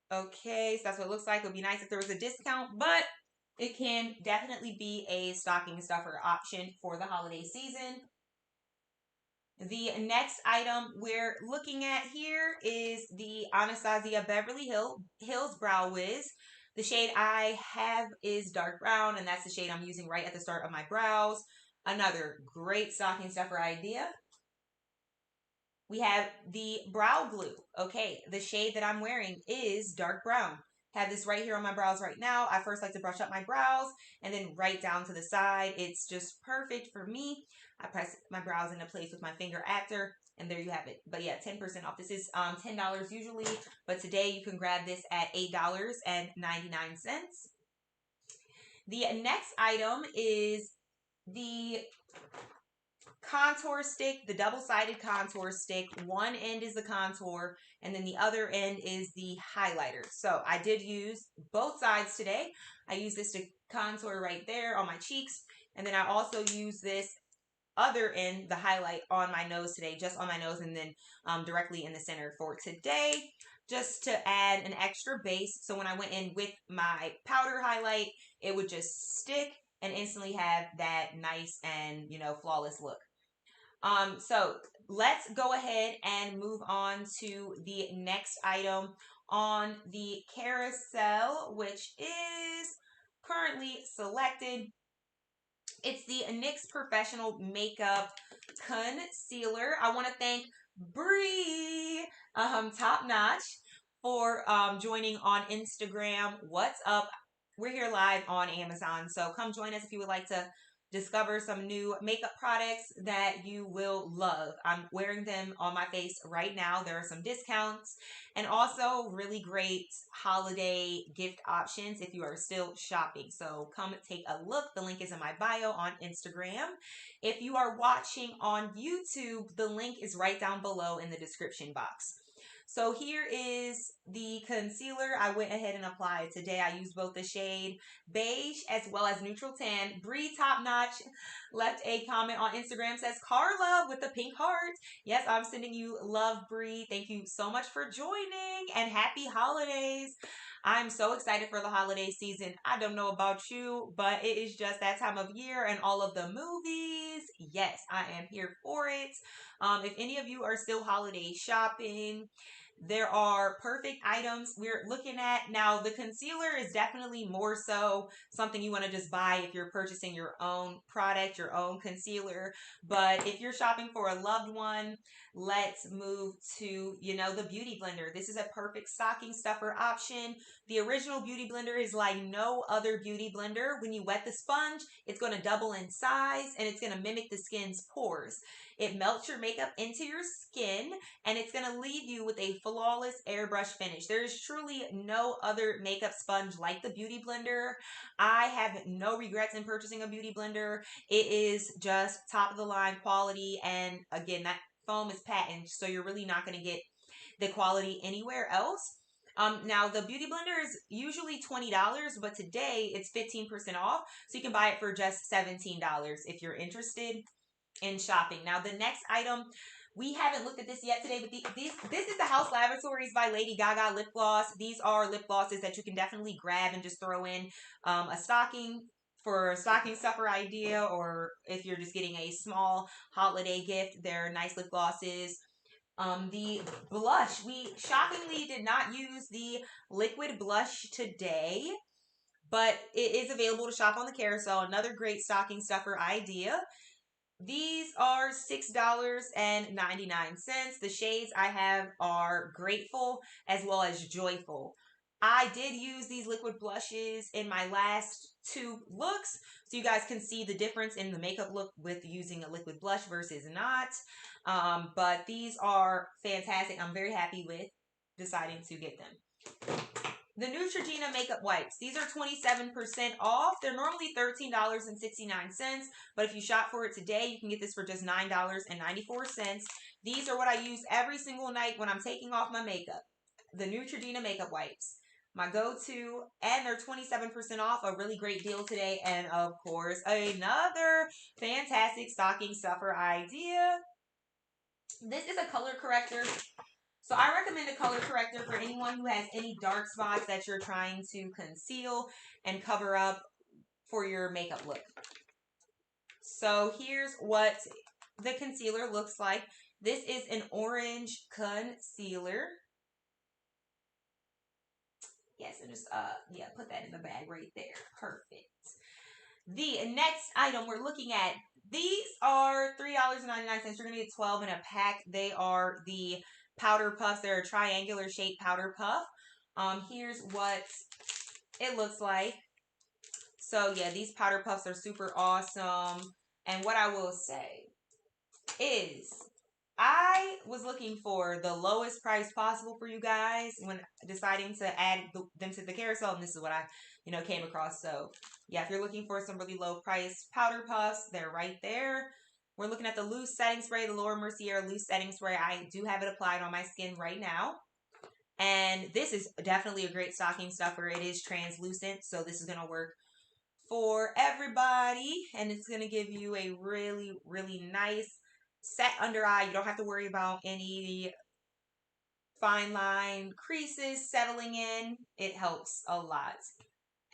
Okay, so that's what it looks like. It would be nice if there was a discount, but it can definitely be a stocking stuffer option for the holiday season. The next item we're looking at here is the Anastasia Beverly Hills Brow Wiz. The shade I have is dark brown, and that's the shade I'm using right at the start of my brows. Another great stocking stuffer idea. We have the brow glue. Okay, the shade that I'm wearing is dark brown. Have this right here on my brows right now. I first like to brush up my brows and then right down to the side. It's just perfect for me. I press my brows into place with my finger after, and there you have it. But yeah, 10% off. This is $10 usually, but today you can grab this at $8.99. The next item is the contour stick, the double-sided contour stick. One end is the contour, and then the other end is the highlighter. So I did use both sides today. I used this to contour right there on my cheeks, and then I also use this other end, the highlight, on my nose today, just on my nose, and then directly in the center for today, just to add an extra base. So when I went in with my powder highlight, it would just stick and instantly have that nice and, flawless look. So let's go ahead and move on to the next item on the carousel, which is currently selected. It's the NYX Professional Makeup Concealer. I want to thank Bree, Top Notch, for joining on Instagram. What's up? We're here live on Amazon, so come join us if you would like to discover some new makeup products that you will love. I'm wearing them on my face right now. There are some discounts and also really great holiday gift options if you are still shopping. So come take a look. The link is in my bio on Instagram. If you are watching on YouTube, the link is right down below in the description box. So here is the concealer I went ahead and applied today. I used both the shade beige as well as neutral tan. Bree Top Notch left a comment on Instagram, says Carla with the pink heart. Yes, I'm sending you love, Bree. Thank you so much for joining and happy holidays. I'm so excited for the holiday season. I don't know about you, but it is just that time of year and all of the movies. Yes, I am here for it. If any of you are still holiday shopping, there are perfect items we're looking at. Now, the concealer is definitely more so something you want to just buy if you're purchasing your own product, your own concealer. But if you're shopping for a loved one, let's move to, the Beauty Blender. This is a perfect stocking stuffer option. The original Beauty Blender is like no other Beauty Blender. When you wet the sponge, it's going to double in size and it's going to mimic the skin's pores. It melts your makeup into your skin and it's going to leave you with a flawless airbrush finish. There is truly no other makeup sponge like the Beauty Blender. I have no regrets in purchasing a Beauty Blender. It is just top of the line quality, and again, that foam is patent, so you're really not going to get the quality anywhere else. Now the Beauty Blender is usually $20, but today it's 15% off, so you can buy it for just $17 if you're interested in shopping. Now the next item, we haven't looked at this yet today, but this is the House Laboratories by Lady Gaga lip gloss. These are lip glosses that you can definitely grab and just throw in a stocking for a stocking stuffer idea, or if you're just getting a small holiday gift. They're nice lip glosses. The blush, we shockingly did not use the liquid blush today, but it is available to shop on the carousel. Another great stocking stuffer idea. These are $6.99. The shades I have are Grateful as well as Joyful. I did use these liquid blushes in my last two looks, so you guys can see the difference in the makeup look with using a liquid blush versus not. But these are fantastic. I'm very happy with deciding to get them. The Neutrogena makeup wipes. These are 27% off. They're normally $13.69, but if you shop for it today, you can get this for just $9.94. These are what I use every single night when I'm taking off my makeup. The Neutrogena makeup wipes. My go-to, and they're 27% off. A really great deal today. And of course, another fantastic stocking stuffer idea. This is a color corrector. So I recommend a color corrector for anyone who has any dark spots that you're trying to conceal and cover up for your makeup look. So here's what the concealer looks like. This is an orange concealer. Yes, and just put that in the bag right there. Perfect. The next item we're looking at, these are $3.99. You're going to get 12 in a pack. They are the powder puffs. They're a triangular shaped powder puff. Here's what it looks like. So yeah, these powder puffs are super awesome. And what I will say is I was looking for the lowest price possible for you guys when deciding to add them to the carousel, and this is what I, came across. So yeah, if you're looking for some really low price powder puffs, they're right there. We're looking at the loose setting spray, the Laura Mercier loose setting spray. I do have it applied on my skin right now. And this is definitely a great stocking stuffer. It is translucent, so this is going to work for everybody. And it's going to give you a really, really nice set under eye. You don't have to worry about any fine line creases settling in. It helps a lot.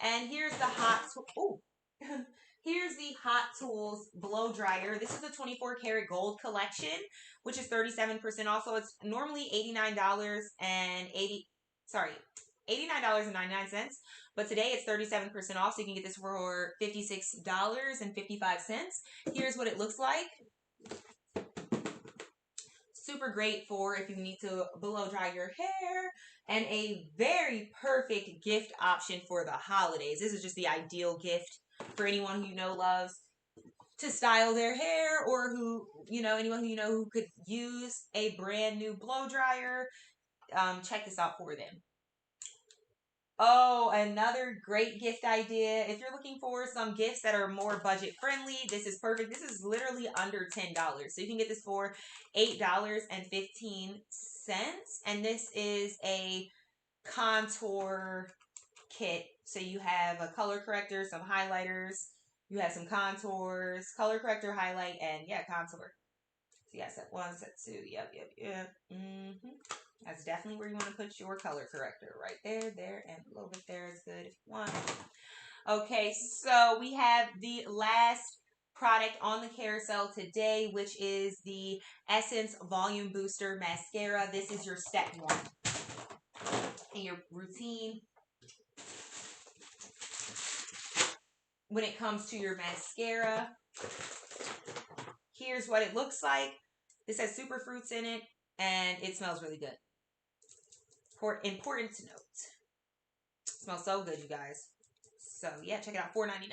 And here's the hot Here's the Hot Tools Blow Dryer. This is a 24 karat gold collection, which is 37% off. So it's normally $89.99, but today it's 37% off. So you can get this for $56.55. Here's what it looks like. Super great for if you need to blow dry your hair, and a very perfect gift option for the holidays. This is just the ideal gift for anyone who you know loves to style their hair, or who, anyone who who could use a brand new blow dryer. Check this out for them. Oh, another great gift idea. If you're looking for some gifts that are more budget friendly, this is perfect. This is literally under $10. So you can get this for $8.15. And this is a contour kit. So you have a color corrector, some highlighters, you have some contours, color corrector, highlight, and yeah, contour. So yeah, set one, set two. Yep. That's definitely where you want to put your color corrector. Right there, and a little bit there is good if you want. Okay, so we have the last product on the carousel today, which is the Essence Volume Booster Mascara. This is your step one in your routine when it comes to your mascara. Here's what it looks like. This has super fruits in it, and it smells really good. Important to note. It smells so good, you guys. So yeah, check it out. $4.99.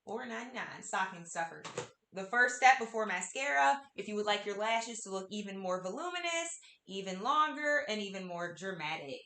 $4.99. Stocking stuffer. The first step before mascara, if you would like your lashes to look even more voluminous, even longer, and even more dramatic.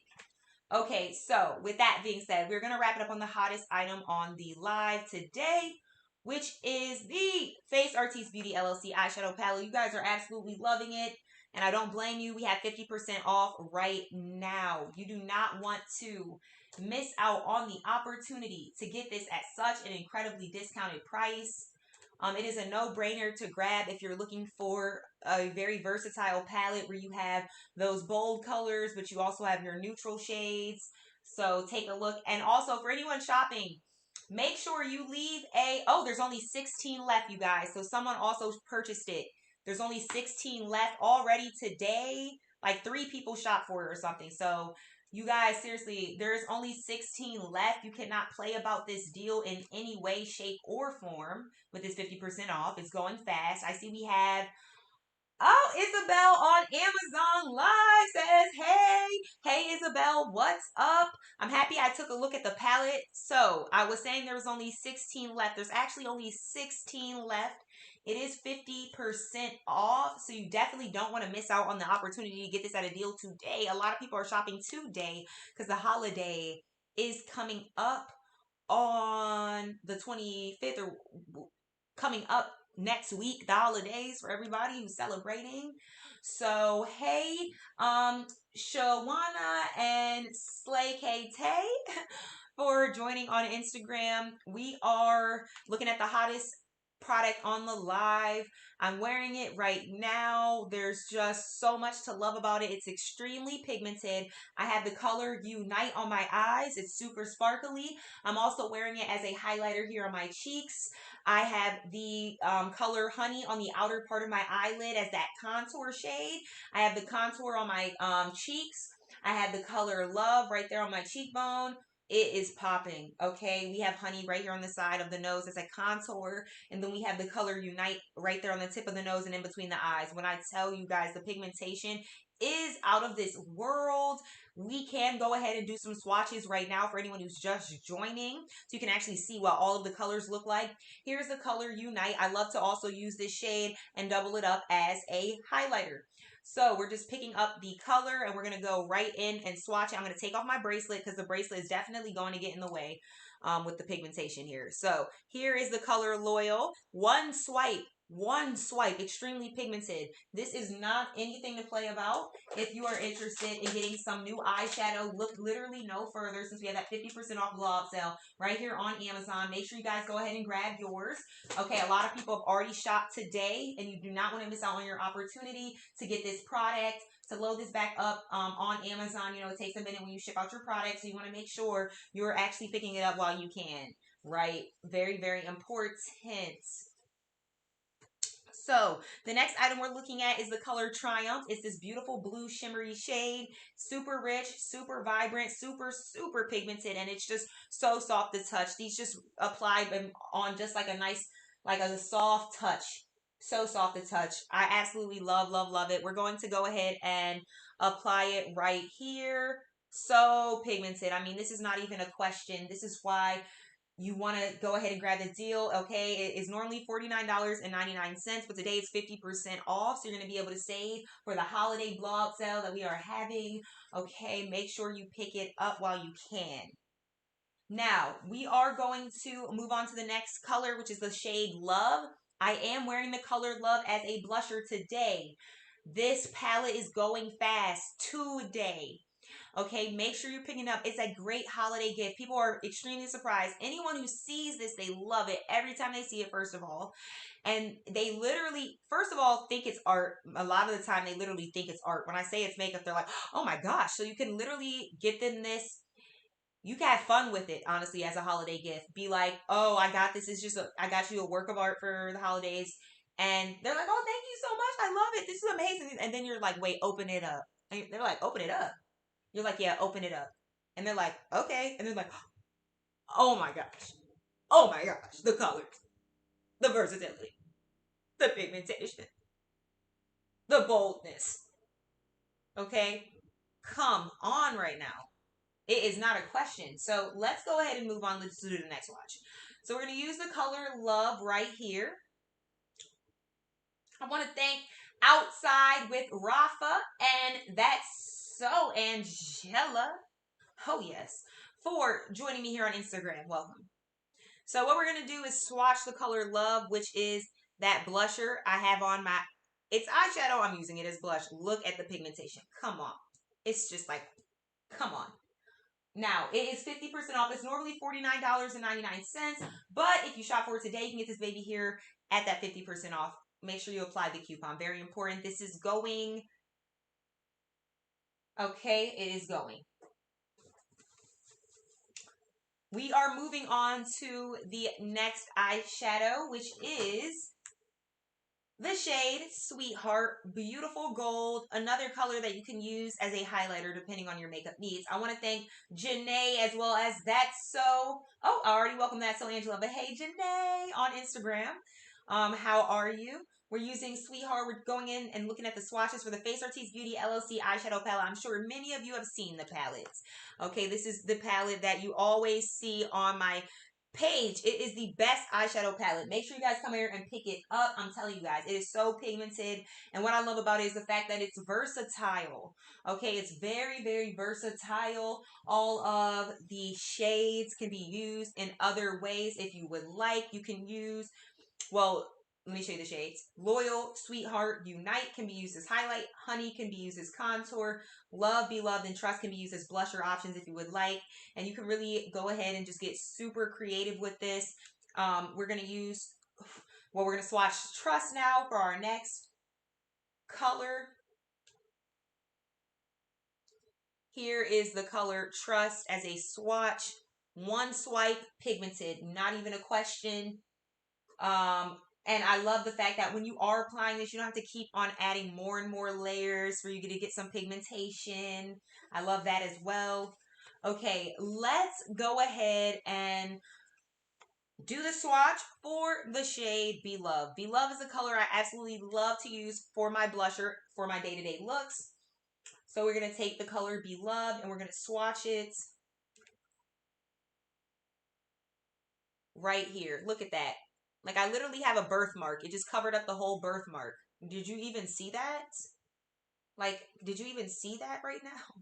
Okay, so with that being said, we're going to wrap it up on the hottest item on the live today, which is the Face Artiste Beauty LLC eyeshadow palette. You guys are absolutely loving it, and I don't blame you. We have 50% off right now. You do not want to miss out on the opportunity to get this at such an incredibly discounted price. It is a no-brainer to grab if you're looking for a very versatile palette where you have those bold colors, but you also have your neutral shades. So take a look. And also for anyone shopping, make sure you leave there's only 16 left, you guys. So someone also purchased it. There's only 16 left already today. Like 3 people shopped for it or something. So you guys, seriously, there's only 16 left. You cannot play about this deal in any way, shape, or form with this 50% off. It's going fast. I see we have, Isabel on Amazon Live says, hey, Isabel, what's up? I'm happy I took a look at the palette. So I was saying there was only 16 left. There's actually only 16 left. It is 50% off, so you definitely don't want to miss out on the opportunity to get this at a deal today. A lot of people are shopping today because the holiday is coming up on the 25th, or coming up next week, the holidays for everybody who's celebrating. So hey, Shawana and Slay K Tay for joining on Instagram. We are looking at the hottest product on the live. I'm wearing it right now. There's just so much to love about it. It's extremely pigmented. I have the color Unite on my eyes. It's super sparkly. I'm also wearing it as a highlighter here on my cheeks. I have the color Honey on the outer part of my eyelid as that contour shade. I have the contour on my cheeks. I have the color Love right there on my cheekbone. It is popping, okay? We have Honey right here on the side of the nose as a contour, and then we have the color Unite right there on the tip of the nose and in between the eyes. When I tell you guys, the pigmentation is out of this world. We can go ahead and do some swatches right now for anyone who's just joining, so you can actually see what all of the colors look like. Here's the color Unite. I love to also use this shade and double it up as a highlighter. So we're just picking up the color and we're going to go right in and swatch it. I'm going to take off my bracelet because the bracelet is definitely going to get in the way with the pigmentation here. So here is the color Loyal. One swipe, extremely pigmented. This is not anything to play about. If you are interested in getting some new eyeshadow, look literally no further, since we have that 50% off blowout sale right here on Amazon. Make sure you guys go ahead and grab yours. Okay, a lot of people have already shopped today, and you do not want to miss out on your opportunity to get this product. to load this back up on Amazon. You know, it takes a minute when you ship out your product, so you want to make sure you're actually picking it up while you can, right? Very, very important. So the next item we're looking at is the color Triumph. It's this beautiful blue shimmery shade, super rich, super vibrant, super, super pigmented, and it's just so soft to touch. These just apply on just like a nice, like a soft touch. So soft to touch. I absolutely love, love, love it. We're going to go ahead and apply it right here. So pigmented. I mean, this is not even a question. This is why you want to go ahead and grab the deal. Okay, it is normally $49.99, but today it's 50% off, so you're going to be able to save for the holiday blog sale that we are having. Okay, make sure you pick it up while you can. Now we are going to move on to the next color, which is the shade Love. I am wearing the color Love as a blusher today. This palette is going fast today. Okay, make sure you're picking it up. It's a great holiday gift. People are extremely surprised. Anyone who sees this, they love it every time they see it, first of all. And they literally, first of all, think it's art. A lot of the time, they literally think it's art. When I say it's makeup, they're like, oh my gosh. So you can literally get them this. You can have fun with it, honestly, as a holiday gift. Be like, oh, I got this. It's just, I got you a work of art for the holidays. And they're like, oh, thank you so much. I love it. This is amazing. And then you're like, wait, open it up. And they're like, open it up. You're like, yeah, open it up. And they're like, okay. And they're like, oh my gosh. Oh my gosh. The colors, the versatility, the pigmentation, the boldness. Okay? Come on right now. It is not a question. So let's go ahead and move on. Let's do the next watch. So we're going to use the color Love right here. I want to thank Outside with Rafa and That's So Angela. Oh, yes. For joining me here on Instagram. Welcome. So what we're going to do is swatch the color Love, which is that blusher I have on my, it's eyeshadow. I'm using it as blush. Look at the pigmentation. Come on. It's just like, come on. Now, it is 50% off. It's normally $49.99. But if you shop for it today, you can get this baby here at that 50% off. Make sure you apply the coupon. Very important. This is going. Okay, it is going. We are moving on to the next eyeshadow, which is the shade Sweetheart, beautiful gold, another color that you can use as a highlighter depending on your makeup needs. I want to thank Janae as well as That's So. Oh, I already welcomed That's So Angela, but hey Janae on Instagram. How are you? We're using Sweetheart. We're going in and looking at the swatches for the Face Artiste Beauty LLC eyeshadow palette. I'm sure many of you have seen the palettes. Okay, this is the palette that you always see on my page. It is the best eyeshadow palette. Make sure you guys come here and pick it up. I'm telling you guys, it is so pigmented. And what I love about it is the fact that it's versatile. Okay, it's very, very versatile. All of the shades can be used in other ways if you would like. You can use, well, let me show you the shades. Loyal, Sweetheart, Unite can be used as highlight. Honey can be used as contour. Love, Be Loved, and Trust can be used as blusher options if you would like. And you can really go ahead and just get super creative with this. We're going to use, well, we're going to swatch Trust now for our next color. Here is the color Trust as a swatch. One swipe, pigmented, not even a question. And I love the fact that when you are applying this, you don't have to keep on adding more and more layers for you to get some pigmentation. I love that as well. Okay, let's go ahead and do the swatch for the shade Be Loved. Be Loved is a color I absolutely love to use for my blusher, for my day-to-day looks. So we're going to take the color Be Loved and we're going to swatch it right here. Look at that. Like I literally have a birthmark. It just covered up the whole birthmark. Did you even see that? Like, did you even see that right now?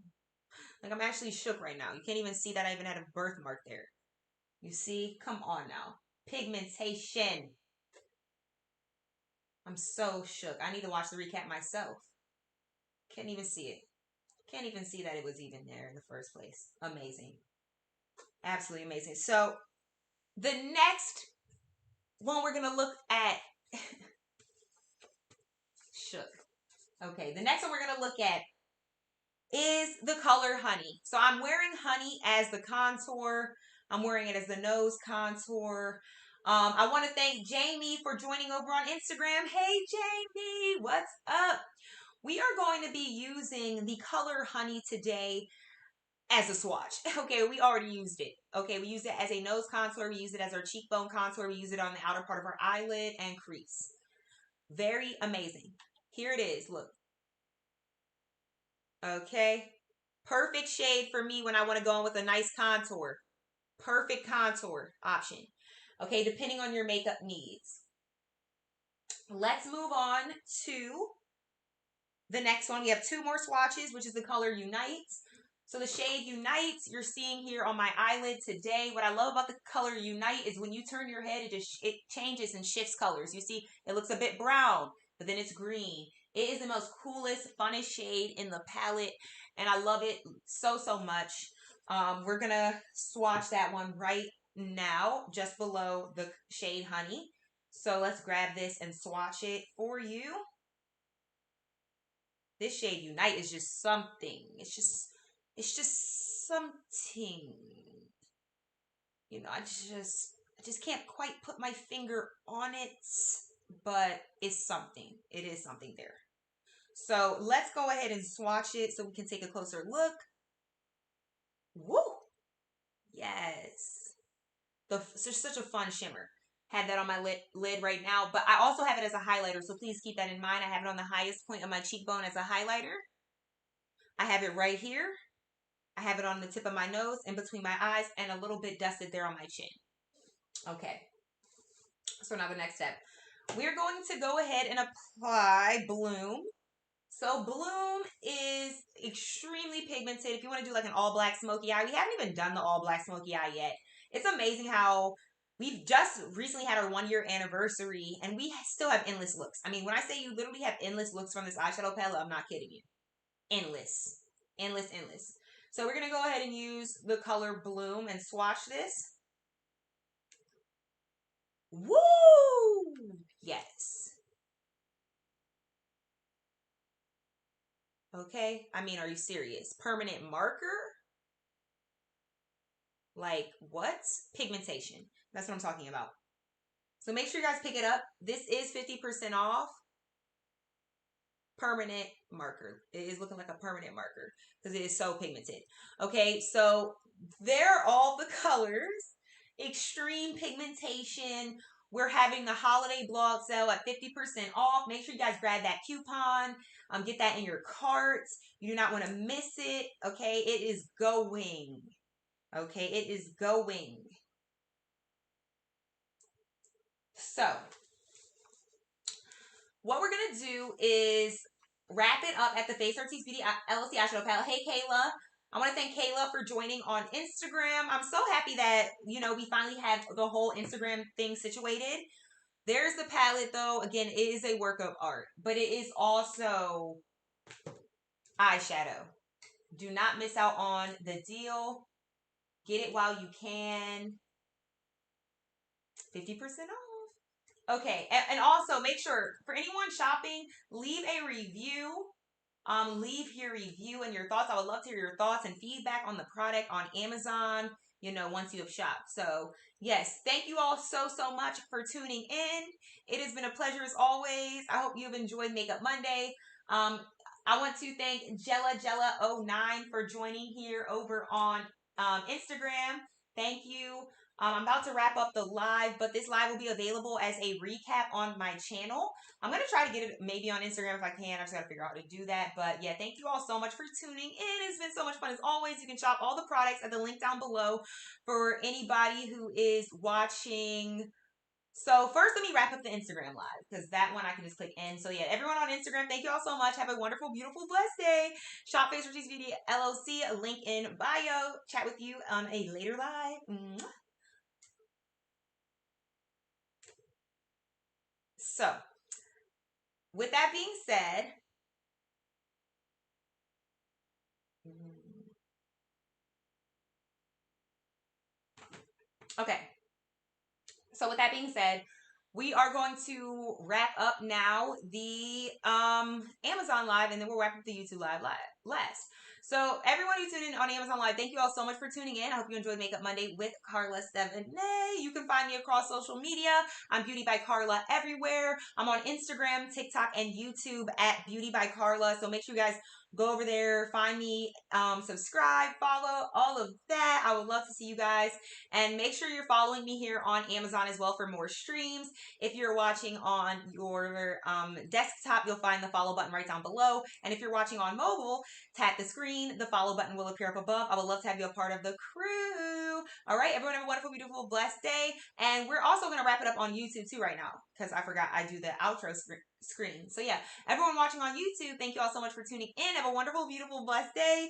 Like, I'm actually shook right now. You can't even see that I even had a birthmark there. You see? Come on now. Pigmentation. I'm so shook. I need to watch the recap myself. Can't even see it. Can't even see that it was even there in the first place. Amazing. Absolutely amazing. So, the next one we're going to look at... shook. Okay, the next one we're going to look at is the color Honey. So I'm wearing Honey as the contour. I'm wearing it as the nose contour. I want to thank Jamie for joining over on Instagram. Hey, Jamie, what's up? We are going to be using the color Honey today as a swatch. Okay, we already used it. Okay, we used it as a nose contour. We use it as our cheekbone contour. We use it on the outer part of our eyelid and crease. Very amazing. Here it is. Look. Okay. Perfect shade for me when I want to go in with a nice contour. Perfect contour option. Okay, depending on your makeup needs. Let's move on to the next one. We have two more swatches, which is the color Unites. So the shade Unites you're seeing here on my eyelid today. What I love about the color Unite is when you turn your head, it changes and shifts colors. You see, it looks a bit brown, but then it's green. It is the most coolest, funnest shade in the palette, and I love it so, so much. We're going to swatch that one right now, just below the shade Honey. So let's grab this and swatch it for you. This shade Unite is just something. It's just something. You know, I just can't quite put my finger on it, but it's something. It is something there. So let's go ahead and swatch it so we can take a closer look. Woo! Yes. It's just such a fun shimmer. Have that on my lid right now, but I also have it as a highlighter, so please keep that in mind. I have it on the highest point of my cheekbone as a highlighter. I have it right here. I have it on the tip of my nose, in between my eyes, and a little bit dusted there on my chin. Okay. So now the next step. We're going to go ahead and apply Bloom. So Bloom is extremely pigmented. If you want to do like an all black smoky eye, we haven't even done the all black smoky eye yet. It's amazing how we've just recently had our 1-year anniversary and we still have endless looks. I mean, when I say you literally have endless looks from this eyeshadow palette, I'm not kidding you. Endless. Endless, endless. So we're going to go ahead and use the color Bloom and swatch this. Woo! Yes. Okay. I mean, are you serious? Permanent marker? Like what? Pigmentation. That's what I'm talking about. So make sure you guys pick it up. This is 50% off. Permanent marker. It is looking like a permanent marker because it is so pigmented. Okay, so there are all the colors. Extreme pigmentation. We're having the holiday blog sale at 50% off. Make sure you guys grab that coupon. Get that in your cart. You do not want to miss it. Okay, it is going. Okay, it is going. So, what we're going to do is wrap it up at the Face Artiste Beauty LLC eyeshadow palette. Hey, Kayla. I want to thank Kayla for joining on Instagram. I'm so happy that, we finally have the whole Instagram thing situated. There's the palette, though. Again, it is a work of art, but it is also eyeshadow. Do not miss out on the deal. Get it while you can. 50% off. Okay, and also make sure for anyone shopping, leave a review. Leave your review and your thoughts. I would love to hear your thoughts and feedback on the product on Amazon, once you have shopped. So, yes, thank you all so, so much for tuning in. It has been a pleasure as always. I hope you've enjoyed Makeup Monday. I want to thank Jella09 for joining here over on Instagram. Thank you. I'm about to wrap up the live, but this live will be available as a recap on my channel. I'm going to try to get it maybe on Instagram if I can. I just got to figure out how to do that. But yeah, thank you all so much for tuning in. It's been so much fun as always. You can shop all the products at the link down below for anybody who is watching. So first, let me wrap up the Instagram live because that one I can just click end. So yeah, everyone on Instagram, thank you all so much. Have a wonderful, beautiful, blessed day. Shop Face Artiste Beauty LLC, link in bio. Chat with you on a later live. Mwah. So, with that being said, okay. So with that being said, we are going to wrap up now the Amazon live, and then we'll wrap up the YouTube live last. So everyone who tuned in on Amazon Live, thank you all so much for tuning in. I hope you enjoyed Makeup Monday with Carla Stevenné. You can find me across social media. I'm Beauty by Carla everywhere. I'm on Instagram, TikTok, and YouTube at Beauty by Carla. So make sure you guys go over there, find me, subscribe, follow, all of that. I would love to see you guys. And make sure you're following me here on Amazon as well for more streams. If you're watching on your desktop, you'll find the follow button right down below. And if you're watching on mobile, tap the screen. The follow button will appear up above. I would love to have you a part of the crew. All right, everyone have a wonderful, beautiful, blessed day. And we're also going to wrap it up on YouTube too right now because I forgot I do the outro screen. So yeah, everyone watching on YouTube, thank you all so much for tuning in. Have a wonderful, beautiful, blessed day.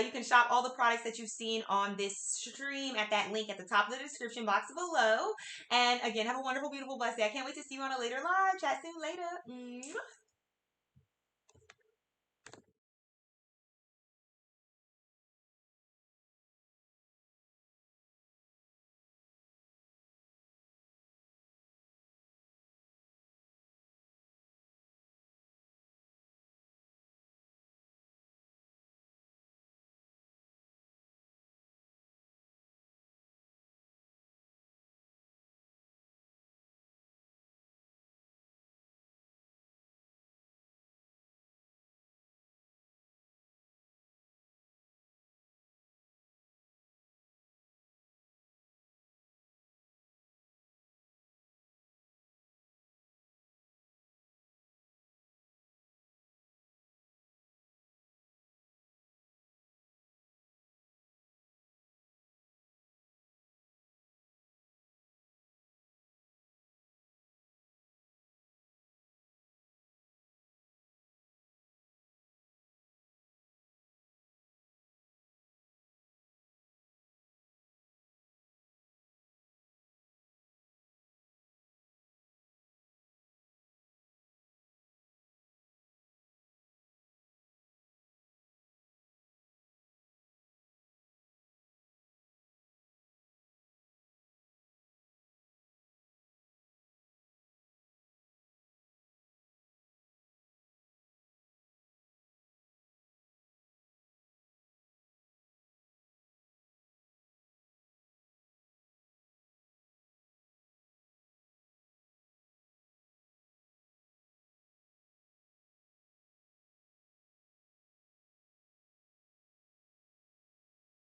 You can shop all the products that you've seen on this stream at that link at the top of the description box below. And again, have a wonderful, beautiful, blessed day. I can't wait to see you on a later live. Chat soon later. Mwah.